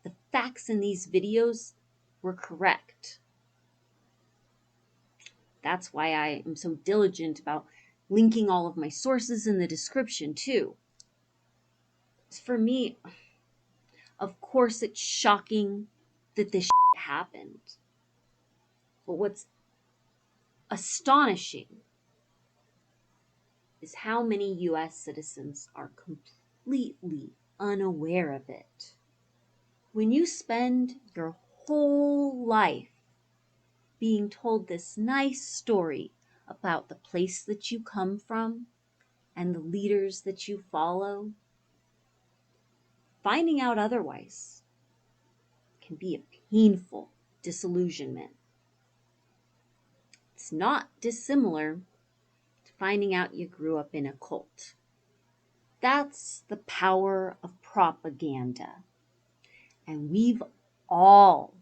[SPEAKER 1] the facts in these videos were correct. That's why I am so diligent about linking all of my sources in the description too. For me, of course it's shocking that this happened. But what's astonishing is how many US citizens are completely unaware of it. When you spend your whole life being told this nice story about the place that you come from and the leaders that you follow, finding out otherwise can be a painful disillusionment. It's not dissimilar to finding out you grew up in a cult. That's the power of propaganda. And we've all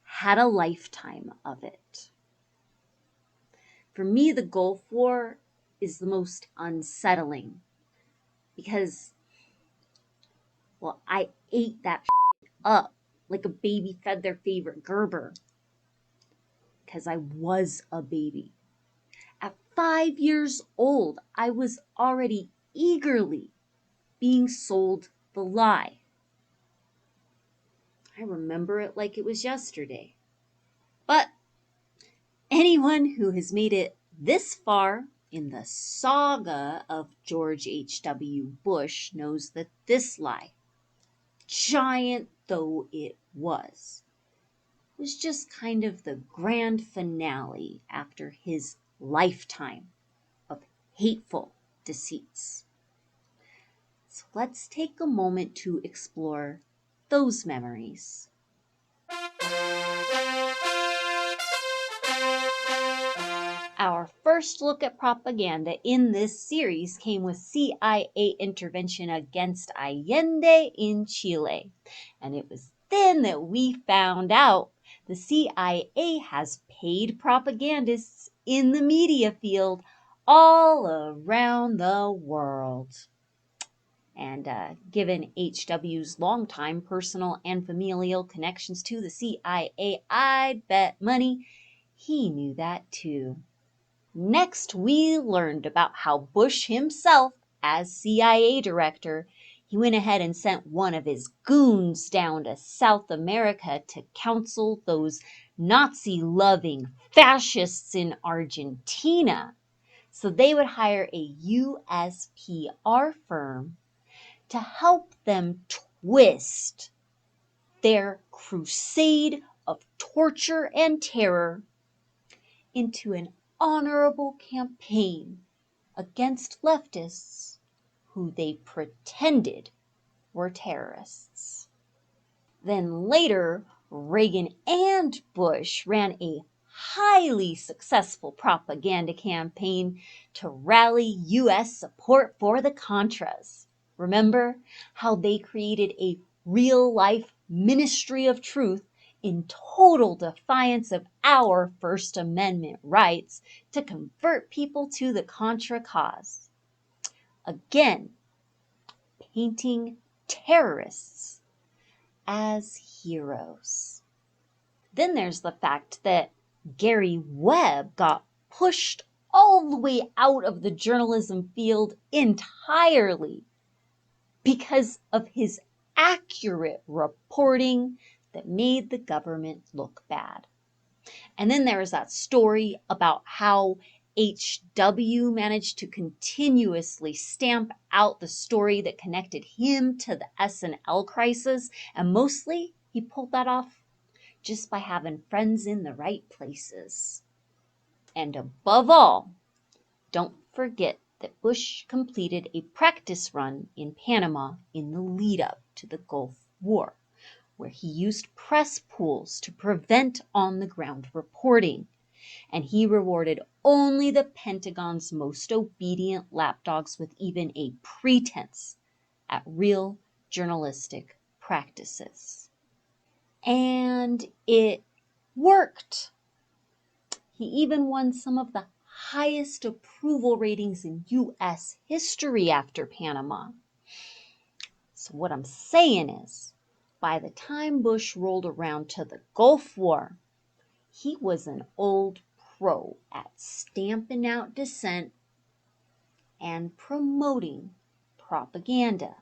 [SPEAKER 1] had a lifetime of it. For me, the Gulf War is the most unsettling because, well, I ate that up like a baby fed their favorite Gerber because I was a baby. At 5 years old, I was already eagerly being sold the lie. I remember it like it was yesterday. But anyone who has made it this far in the saga of George H.W. Bush knows that this lie, giant though it was just kind of the grand finale after his lifetime of hateful deceits. So let's take a moment to explore those memories. Our first look at propaganda in this series came with CIA intervention against Allende in Chile. And it was then that we found out the CIA has paid propagandists in the media field all around the world. And given HW's longtime personal and familial connections to the CIA, I'd bet money he knew that too. Next, we learned about how Bush himself, as CIA director, he went ahead and sent one of his goons down to South America to counsel those Nazi-loving fascists in Argentina so they would hire a US PR firm to help them twist their crusade of torture and terror into an honorable campaign against leftists who they pretended were terrorists. Then later, Reagan and Bush ran a highly successful propaganda campaign to rally U.S. support for the Contras. Remember how they created a real-life Ministry of Truth in total defiance of our First Amendment rights to convert people to the Contra cause. Again, painting terrorists as heroes. Then there's the fact that Gary Webb got pushed all the way out of the journalism field entirely because of his accurate reporting that made the government look bad. And then there was that story about how HW managed to continuously stamp out the story that connected him to the S&L crisis, and mostly he pulled that off just by having friends in the right places. And above all, don't forget that Bush completed a practice run in Panama in the lead-up to the Gulf War, where he used press pools to prevent on-the-ground reporting, and he rewarded only the Pentagon's most obedient lapdogs with even a pretense at real journalistic practices. And it worked. He even won some of the highest approval ratings in U.S. history after Panama. So what I'm saying is, by the time Bush rolled around to the Gulf War, he was an old pro at stamping out dissent and promoting propaganda.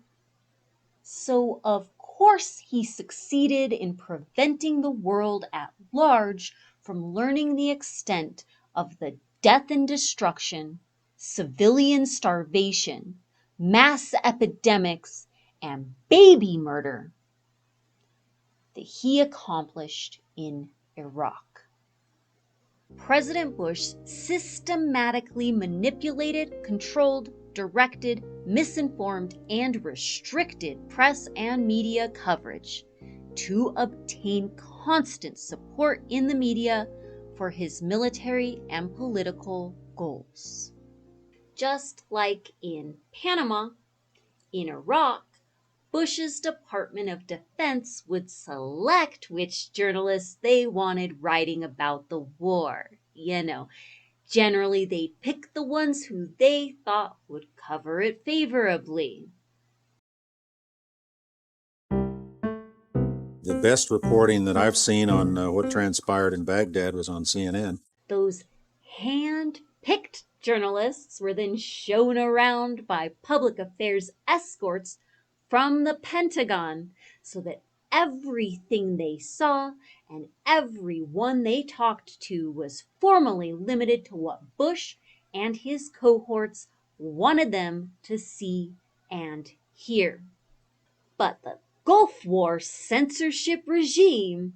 [SPEAKER 1] So of course he succeeded in preventing the world at large from learning the extent of the death and destruction, civilian starvation, mass epidemics, and baby murder that he accomplished in Iraq. President Bush systematically manipulated, controlled, directed, misinformed, and restricted press and media coverage to obtain constant support in the media for his military and political goals. Just like in Panama, In Iraq, Bush's Department of Defense would select which journalists they wanted writing about the war. Generally they'd pick the ones who they thought would cover it favorably.
[SPEAKER 11] The best reporting that I've seen on what transpired in Baghdad was on CNN.
[SPEAKER 1] Those hand-picked journalists were then shown around by public affairs escorts from the Pentagon so that everything they saw and everyone they talked to was formally limited to what Bush and his cohorts wanted them to see and hear. But the Gulf War censorship regime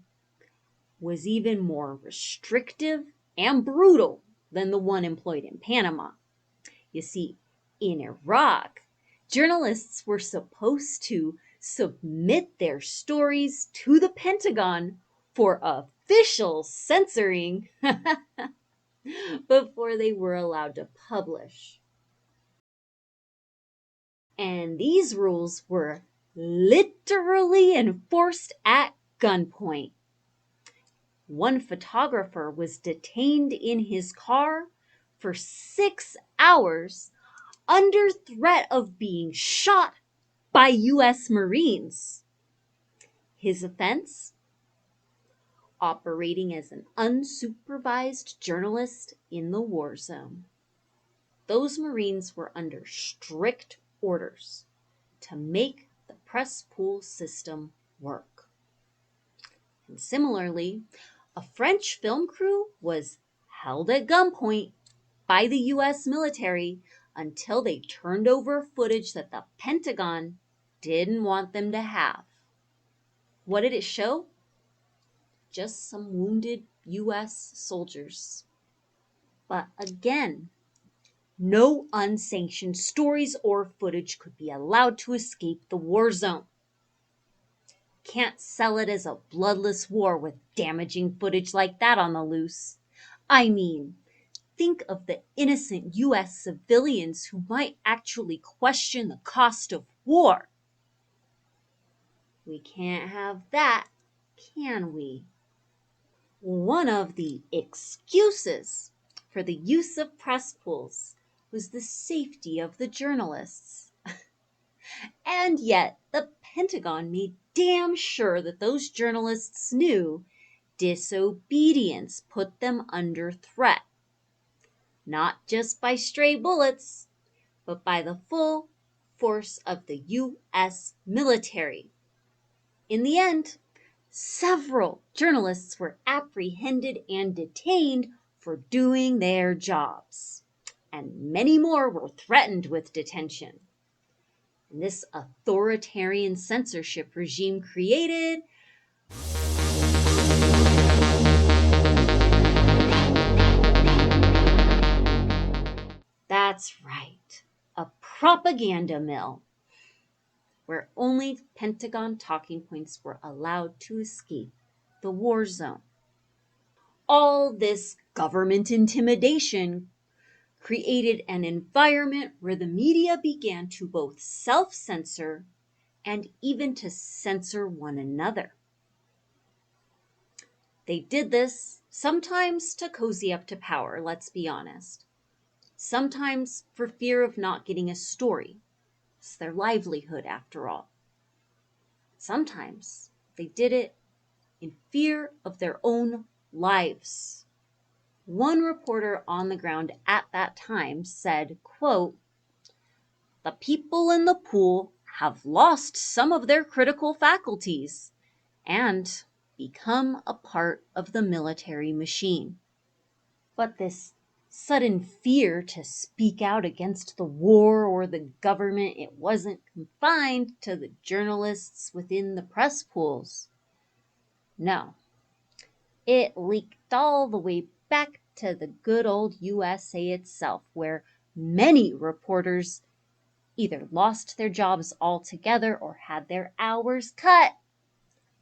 [SPEAKER 1] was even more restrictive and brutal than the one employed in Panama. You see, in Iraq, journalists were supposed to submit their stories to the Pentagon for official censoring before they were allowed to publish. And these rules were literally enforced at gunpoint. One photographer was detained in his car for 6 hours under threat of being shot by US Marines. His offense? Operating as an unsupervised journalist in the war zone. Those Marines were under strict orders to make the press pool system work. And similarly, a French film crew was held at gunpoint by the US military until they turned over footage that the Pentagon didn't want them to have. What did it show? Just some wounded US soldiers. But again, no unsanctioned stories or footage could be allowed to escape the war zone. Can't sell it as a bloodless war with damaging footage like that on the loose. I mean, think of the innocent US civilians who might actually question the cost of war. We can't have that, can we? One of the excuses for the use of press pools was the safety of the journalists. And yet, the Pentagon made damn sure that those journalists knew disobedience put them under threat. Not just by stray bullets, but by the full force of the US military. In the end, several journalists were apprehended and detained for doing their jobs, and many more were threatened with detention. And this authoritarian censorship regime created That's right, a propaganda mill, where only Pentagon talking points were allowed to escape the war zone. All this government intimidation created an environment where the media began to both self-censor and even to censor one another. They did this sometimes to cozy up to power, let's be honest. Sometimes for fear of not getting a story. It's their livelihood, after all. Sometimes they did it in fear of their own lives. One reporter on the ground at that time said, quote, "The people in the pool have lost some of their critical faculties and become a part of the military machine." But this sudden fear to speak out against the war or the government, it wasn't confined to the journalists within the press pools. No, it leaked all the way back to the good old USA itself, where many reporters either lost their jobs altogether or had their hours cut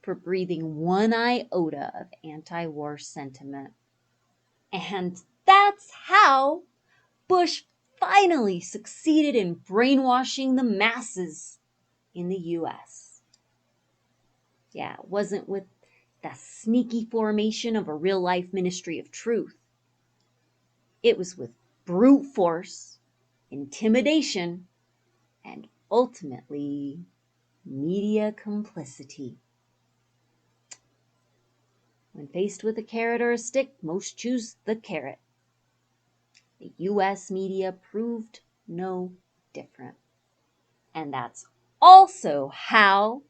[SPEAKER 1] for breathing one iota of anti-war sentiment. And that's how Bush finally succeeded in brainwashing the masses in the US. Yeah, it wasn't with the sneaky formation of a real-life ministry of truth. It was with brute force, intimidation, and ultimately media complicity. When faced with a carrot or a stick, most choose the carrot. The US media proved no different. And that's also how,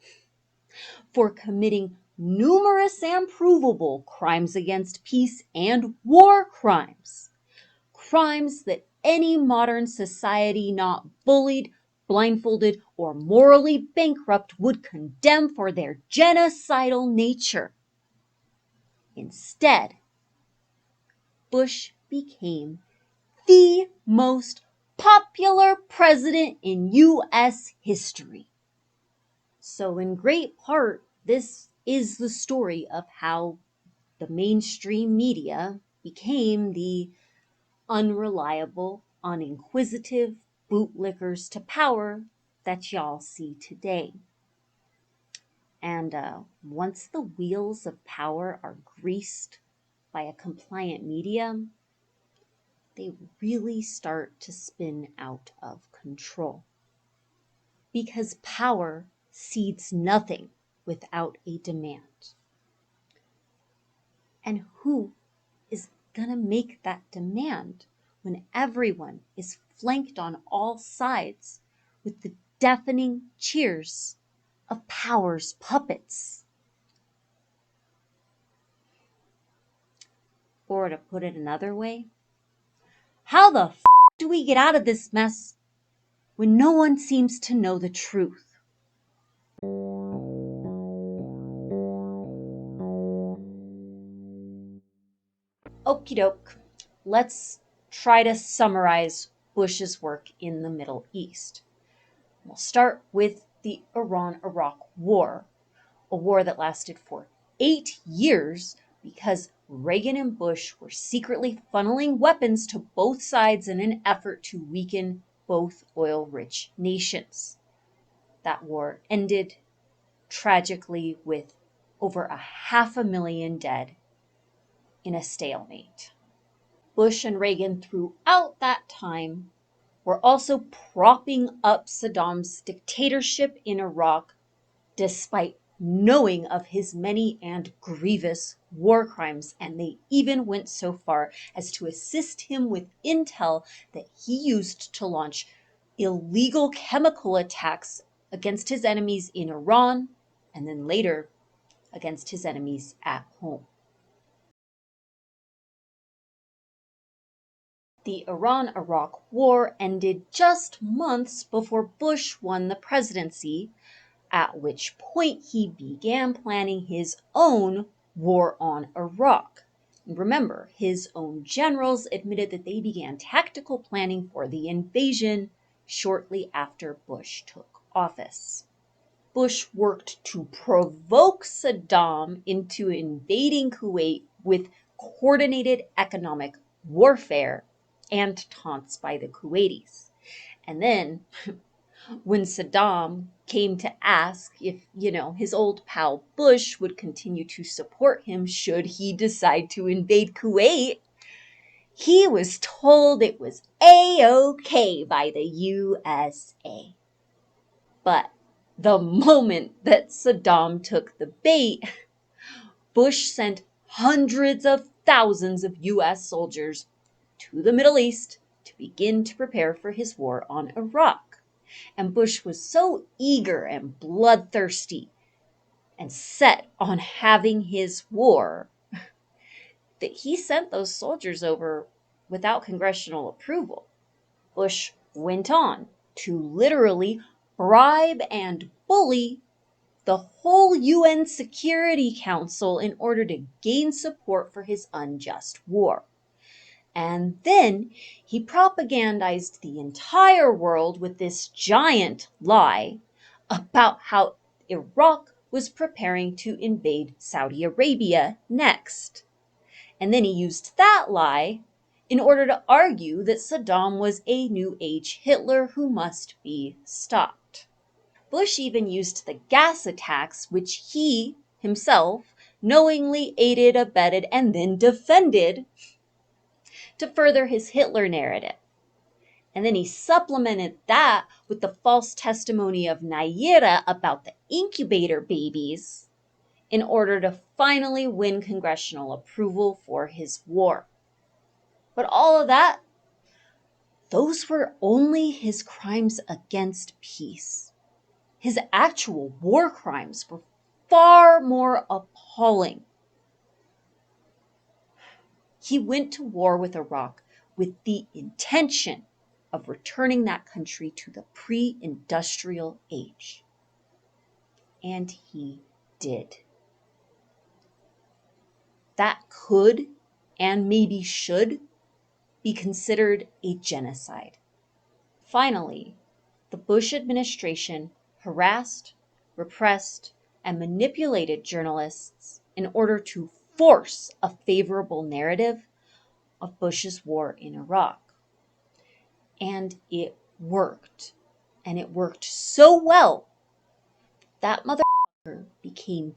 [SPEAKER 1] for committing numerous and provable crimes against peace and war crimes, crimes that any modern society not bullied, blindfolded, or morally bankrupt would condemn for their genocidal nature. Instead, Bush became the most popular president in U.S. history. So in great part, this is the story of how the mainstream media became the unreliable, uninquisitive bootlickers to power that y'all see today. And once the wheels of power are greased by a compliant media, they really start to spin out of control. Because power cedes nothing without a demand. And who is gonna make that demand when everyone is flanked on all sides with the deafening cheers of power's puppets? Or to put it another way, how the do we get out of this mess when no one seems to know the truth? Okie doke, let's try to summarize Bush's work in the Middle East. We'll start with the Iran-Iraq War, a war that lasted for 8 years because Reagan and Bush were secretly funneling weapons to both sides in an effort to weaken both oil-rich nations. That war ended tragically with over 500,000 dead in a stalemate. Bush and Reagan throughout that time were also propping up Saddam's dictatorship in Iraq, despite knowing of his many and grievous war crimes, and they even went so far as to assist him with intel that he used to launch illegal chemical attacks against his enemies in Iran, and then later against his enemies at home. The Iran-Iraq War ended just months before Bush won the presidency, at which point he began planning his own war on Iraq. And remember, his own generals admitted that they began tactical planning for the invasion shortly after Bush took office. Bush worked to provoke Saddam into invading Kuwait with coordinated economic warfare and taunts by the Kuwaitis. And then when Saddam came to ask if, his old pal Bush would continue to support him should he decide to invade Kuwait, he was told it was A-OK by the USA. But the moment that Saddam took the bait, Bush sent hundreds of thousands of US soldiers to the Middle East to begin to prepare for his war on Iraq. And Bush was so eager and bloodthirsty and set on having his war that he sent those soldiers over without congressional approval. Bush went on to literally bribe and bully the whole UN Security Council in order to gain support for his unjust war. And then he propagandized the entire world with this giant lie about how Iraq was preparing to invade Saudi Arabia next. And then he used that lie in order to argue that Saddam was a New Age Hitler who must be stopped. Bush even used the gas attacks, which he himself knowingly aided, abetted, and then defended, to further his Hitler narrative. And then he supplemented that with the false testimony of Nayirah about the incubator babies in order to finally win congressional approval for his war. But all of that, those were only his crimes against peace. His actual war crimes were far more appalling. He went to war with Iraq with the intention of returning that country to the pre-industrial age. And he did. That could, and maybe should, be considered a genocide. Finally, the Bush administration harassed, repressed, and manipulated journalists in order to force a favorable narrative of Bush's war in Iraq. And it worked. And it worked so well that motherfucker became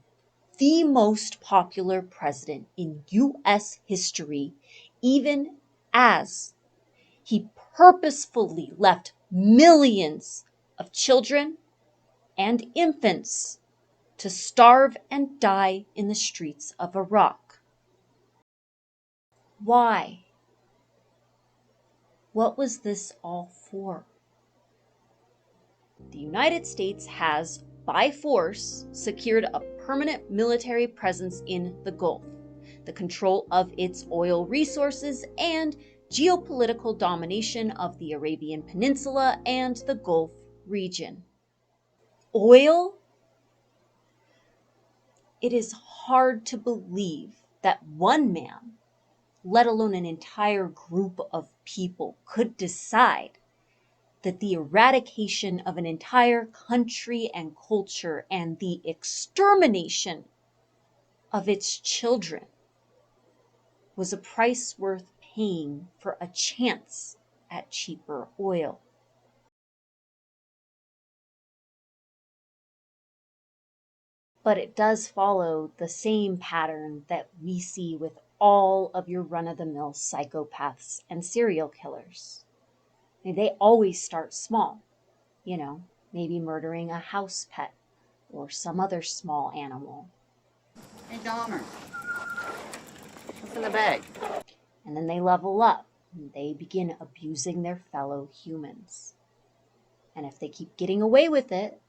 [SPEAKER 1] the most popular president in US history, even as he purposefully left millions of children and infants to starve and die in the streets of Iraq. Why? What was this all for? The United States has, by force, secured a permanent military presence in the Gulf, the control of its oil resources, and geopolitical domination of the Arabian Peninsula and the Gulf region. Oil? It is hard to believe that one man, let alone an entire group of people, could decide that the eradication of an entire country and culture and the extermination of its children was a price worth paying for a chance at cheaper oil. But it does follow the same pattern that we see with all of your run-of-the-mill psychopaths and serial killers. They always start small, maybe murdering a house pet or some other small animal.
[SPEAKER 12] Hey, Dahmer. What's in the bag?
[SPEAKER 1] And then they level up and they begin abusing their fellow humans. And if they keep getting away with it,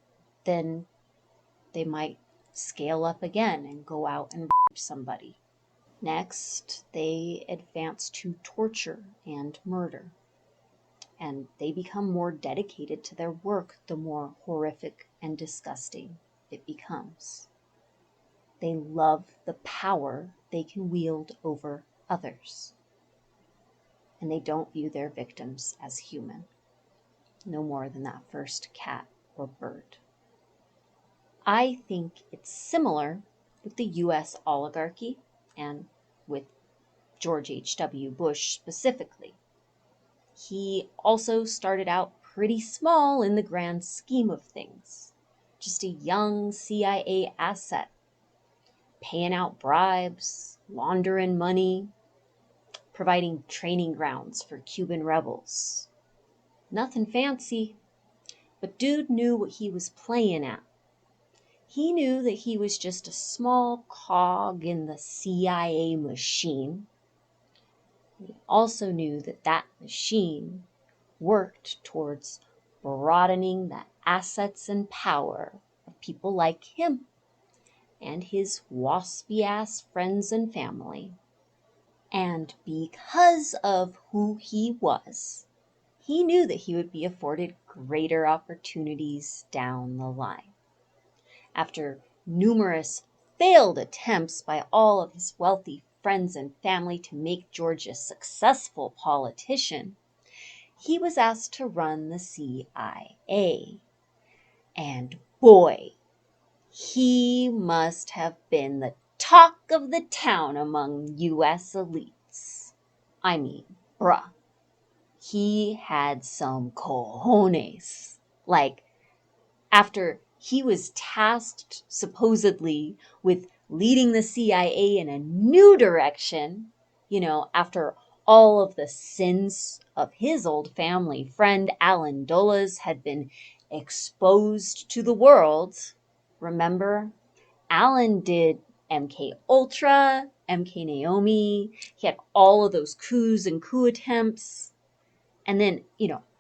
[SPEAKER 1] then they might scale up again and go out and rape somebody. Next, they advance to torture and murder. And they become more dedicated to their work the more horrific and disgusting it becomes. They love the power they can wield over others. And they don't view their victims as human, no more than that first cat or bird. I think it's similar with the US oligarchy and with George H.W. Bush specifically. He also started out pretty small in the grand scheme of things, just a young CIA asset, paying out bribes, laundering money, providing training grounds for Cuban rebels. Nothing fancy, but dude knew what he was playing at. He knew that he was just a small cog in the CIA machine. He also knew that that machine worked towards broadening the assets and power of people like him and his waspy-ass friends and family. And because of who he was, he knew that he would be afforded greater opportunities down the line. After numerous failed attempts by all of his wealthy friends and family to make George a successful politician, he was asked to run the CIA. And boy, he must have been the talk of the town among US elites. I mean, bruh, he had some cojones. Like, after he was tasked supposedly with leading the CIA in a new direction, after all of the sins of his old family friend Alan Dulles had been exposed to the world. Remember, Alan did MK Ultra, MK Naomi. He had all of those coups and coup attempts. And then,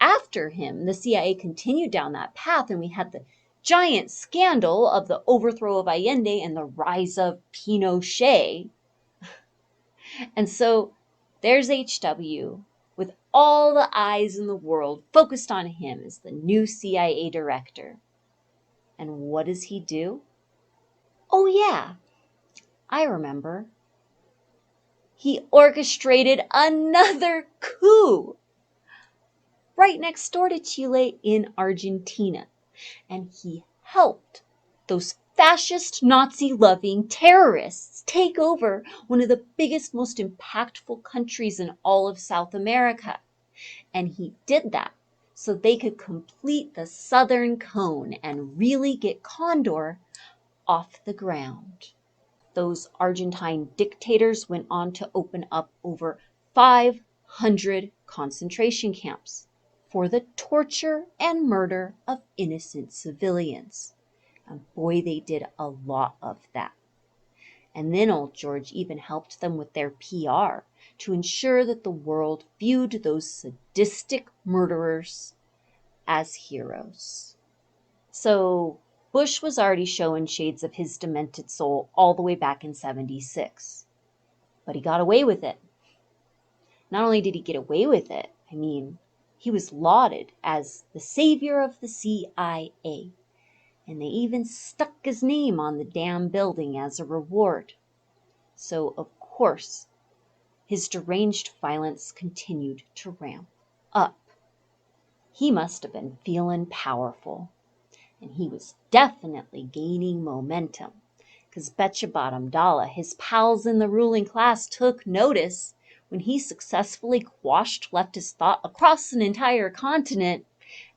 [SPEAKER 1] after him, the CIA continued down that path, and we had the giant scandal of the overthrow of Allende and the rise of Pinochet. And so there's HW with all the eyes in the world focused on him as the new CIA director. And what does he do? Oh, yeah, I remember. He orchestrated another coup right next door to Chile in Argentina. And he helped those fascist Nazi-loving terrorists take over one of the biggest, most impactful countries in all of South America. And he did that so they could complete the southern cone and really get Condor off the ground. Those Argentine dictators went on to open up over 500 concentration camps for the torture and murder of innocent civilians. And boy, they did a lot of that. And then old George even helped them with their PR to ensure that the world viewed those sadistic murderers as heroes. So Bush was already showing shades of his demented soul all the way back in '76. But he got away with it. Not only did he get away with it, he was lauded as the savior of the CIA. And they even stuck his name on the damn building as a reward. So, of course, his deranged violence continued to ramp up. He must have been feeling powerful. And he was definitely gaining momentum. Because betcha bottom dollar, his pals in the ruling class took notice when he successfully quashed leftist thought across an entire continent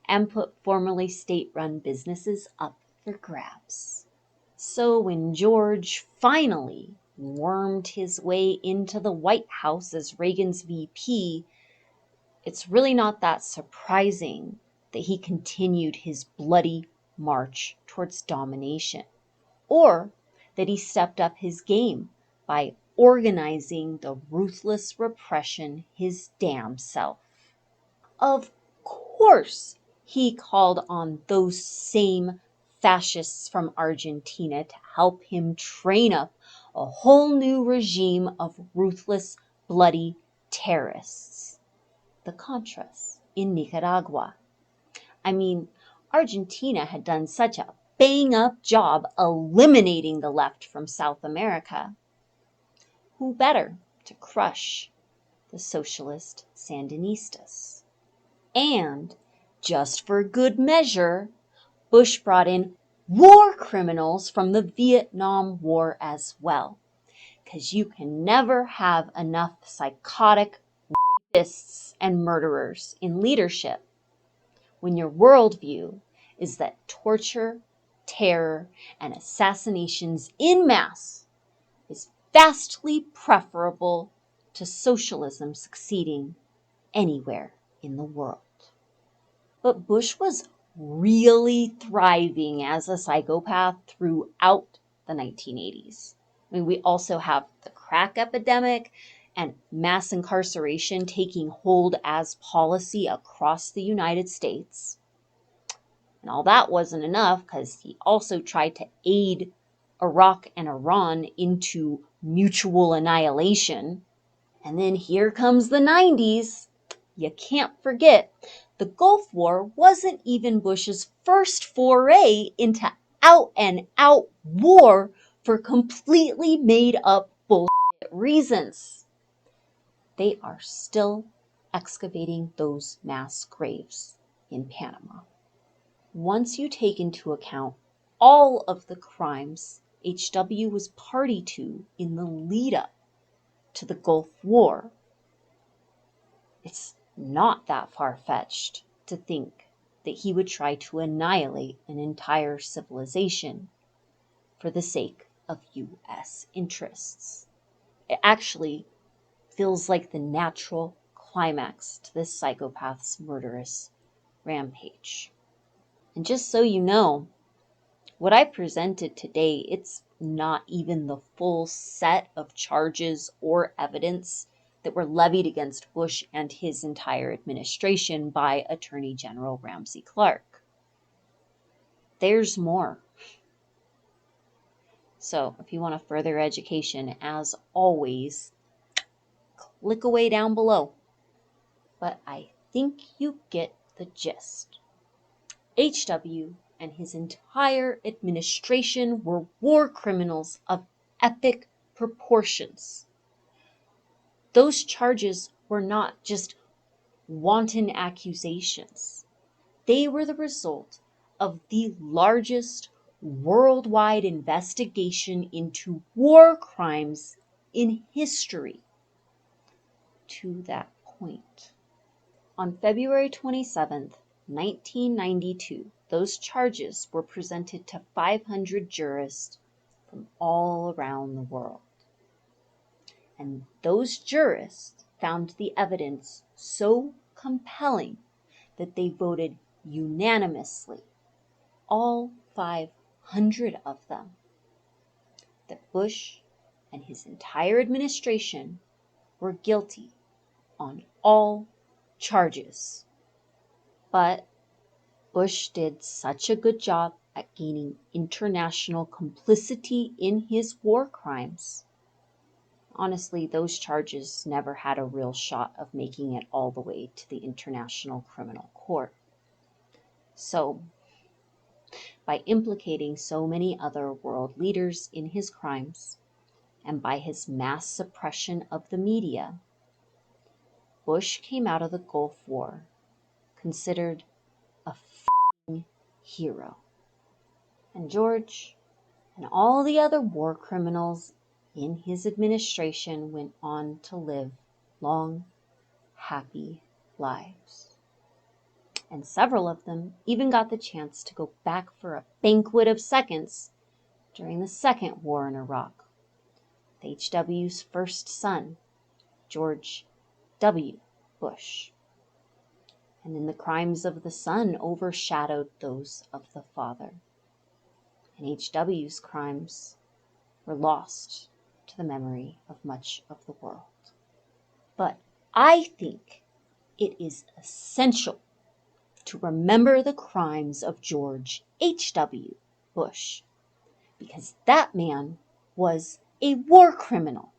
[SPEAKER 1] and put formerly state-run businesses up for grabs. So when George finally wormed his way into the White House as Reagan's VP, it's really not that surprising that he continued his bloody march towards domination, or that he stepped up his game by organizing the ruthless repression his damn self. Of course, he called on those same fascists from Argentina to help him train up a whole new regime of ruthless, bloody terrorists. The Contras in Nicaragua. Argentina had done such a bang-up job eliminating the left from South America. Who better to crush the socialist Sandinistas? And, just for good measure, Bush brought in war criminals from the Vietnam War as well. Because you can never have enough psychotic rapists and murderers in leadership when your worldview is that torture, terror, and assassinations en masse is vastly preferable to socialism succeeding anywhere in the world. But Bush was really thriving as a psychopath throughout the 1980s. We also have the crack epidemic and mass incarceration taking hold as policy across the United States. And all that wasn't enough because he also tried to aid Iraq and Iran into mutual annihilation. And then here comes the 90s. You can't forget, the Gulf War wasn't even Bush's first foray into out-and-out war for completely made-up bullshit reasons. They are still excavating those mass graves in Panama. Once you take into account all of the crimes HW was party to in the lead-up to the Gulf War, It's not that far-fetched to think that he would try to annihilate an entire civilization for the sake of US interests. It actually feels like the natural climax to this psychopath's murderous rampage. And just so you know, what I presented today, it's not even the full set of charges or evidence that were levied against Bush and his entire administration by Attorney General Ramsey Clark. There's more. So if you want a further education, as always, click away down below. But I think you get the gist. HW and his entire administration were war criminals of epic proportions. Those charges were not just wanton accusations. They were the result of the largest worldwide investigation into war crimes in history. To that point, on February 27th, 1992, those charges were presented to 500 jurists from all around the world. And those jurists found the evidence so compelling that they voted unanimously, all 500 of them, that Bush and his entire administration were guilty on all charges. But Bush did such a good job at gaining international complicity in his war crimes. Honestly, those charges never had a real shot of making it all the way to the International Criminal Court. So, by implicating so many other world leaders in his crimes, and by his mass suppression of the media, Bush came out of the Gulf War considered a f***ing hero. And George and all the other war criminals in his administration went on to live long, happy lives. And several of them even got the chance to go back for a banquet of seconds during the Second War in Iraq. HW's first son, George W. Bush. And then the crimes of the son overshadowed those of the father. And HW's crimes were lost to the memory of much of the world. But I think it is essential to remember the crimes of George H.W. Bush, because that man was a war criminal,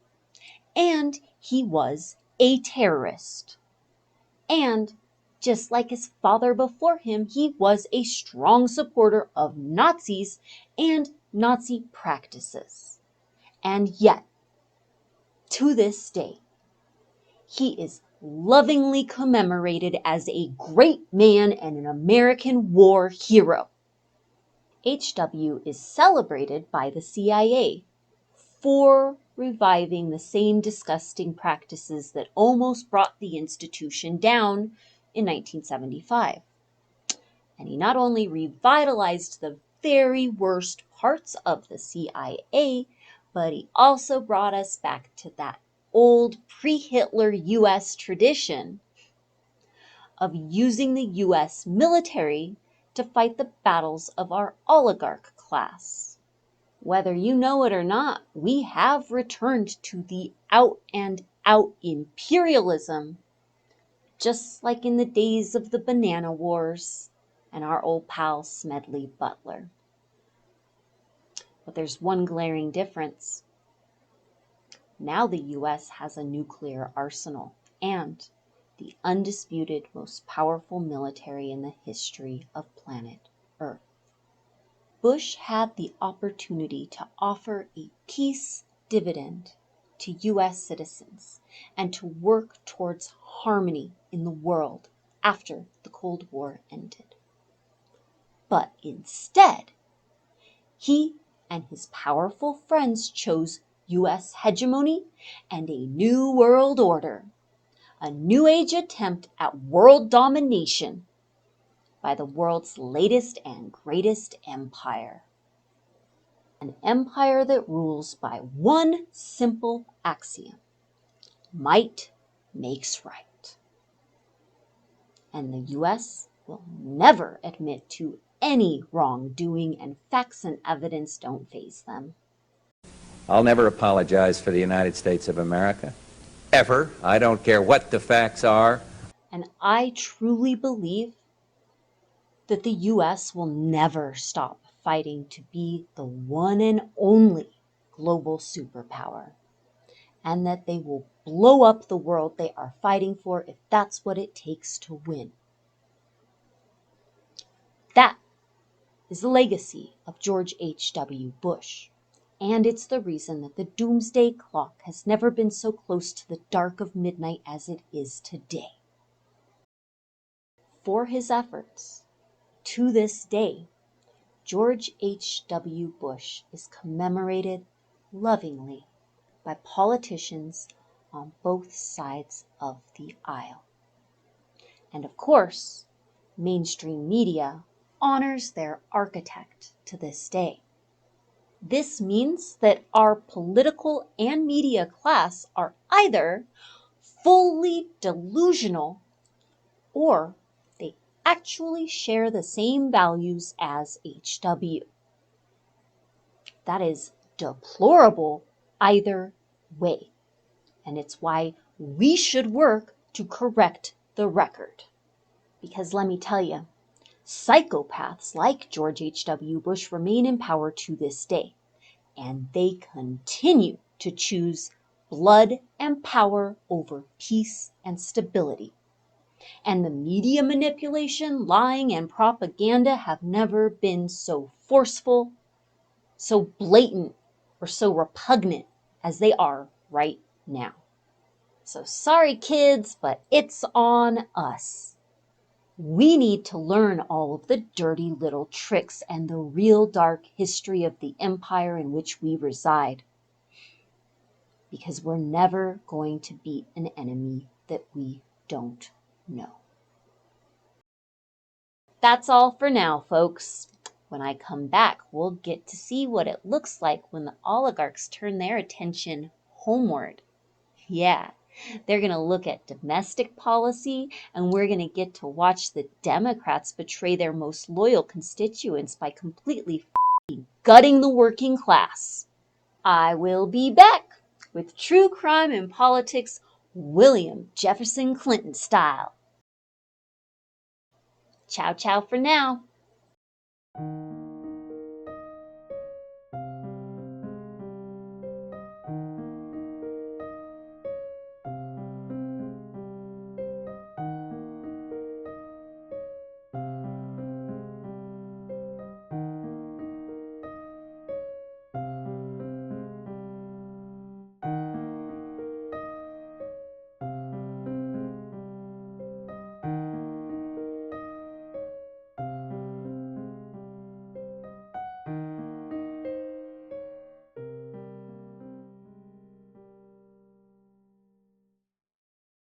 [SPEAKER 1] and he was a terrorist. And just like his father before him, he was a strong supporter of Nazis and Nazi practices. And yet, to this day, he is lovingly commemorated as a great man and an American war hero. HW is celebrated by the CIA for reviving the same disgusting practices that almost brought the institution down in 1975. And he not only revitalized the very worst parts of the CIA, but he also brought us back to that old pre-Hitler US tradition of using the US military to fight the battles of our oligarch class. Whether you know it or not, we have returned to the out-and-out imperialism, just like in the days of the Banana Wars and our old pal Smedley Butler. But there's one glaring difference. Now the US has a nuclear arsenal and the undisputed most powerful military in the history of planet Earth. Bush had the opportunity to offer a peace dividend to US citizens and to work towards harmony in the world after the Cold War ended. But instead, he and his powerful friends chose US hegemony and a new world order, a new age attempt at world domination by the world's latest and greatest empire. An empire that rules by one simple axiom: might makes right. And the US will never admit to any wrongdoing, and facts and evidence don't faze them.
[SPEAKER 7] I'll never apologize for the United States of America. Ever. I don't care what the facts are.
[SPEAKER 1] And I truly believe that the US will never stop fighting to be the one and only global superpower, and that they will blow up the world they are fighting for if that's what it takes to win. That is the legacy of George H.W. Bush, and it's the reason that the doomsday clock has never been so close to the dark of midnight as it is today. For his efforts, to this day, George H.W. Bush is commemorated lovingly by politicians on both sides of the aisle. And of course, mainstream media honors their architect to this day. This means that our political and media class are either fully delusional or they actually share the same values as HW. That is deplorable either way, and it's why we should work to correct the record. Because let me tell you, psychopaths like George H.W. Bush remain in power to this day, and they continue to choose blood and power over peace and stability. And the media manipulation, lying, and propaganda have never been so forceful, so blatant, or so repugnant as they are right now. So sorry, kids, but it's on us. We need to learn all of the dirty little tricks and the real dark history of the empire in which we reside, because we're never going to beat an enemy that we don't know. That's all for now, folks. When I come back, we'll get to see what it looks like when the oligarchs turn their attention homeward. Yeah, they're going to look at domestic policy, and we're going to get to watch the Democrats betray their most loyal constituents by completely gutting the working class. I will be back with True Crime in Politics, William Jefferson Clinton style. Ciao, ciao for now.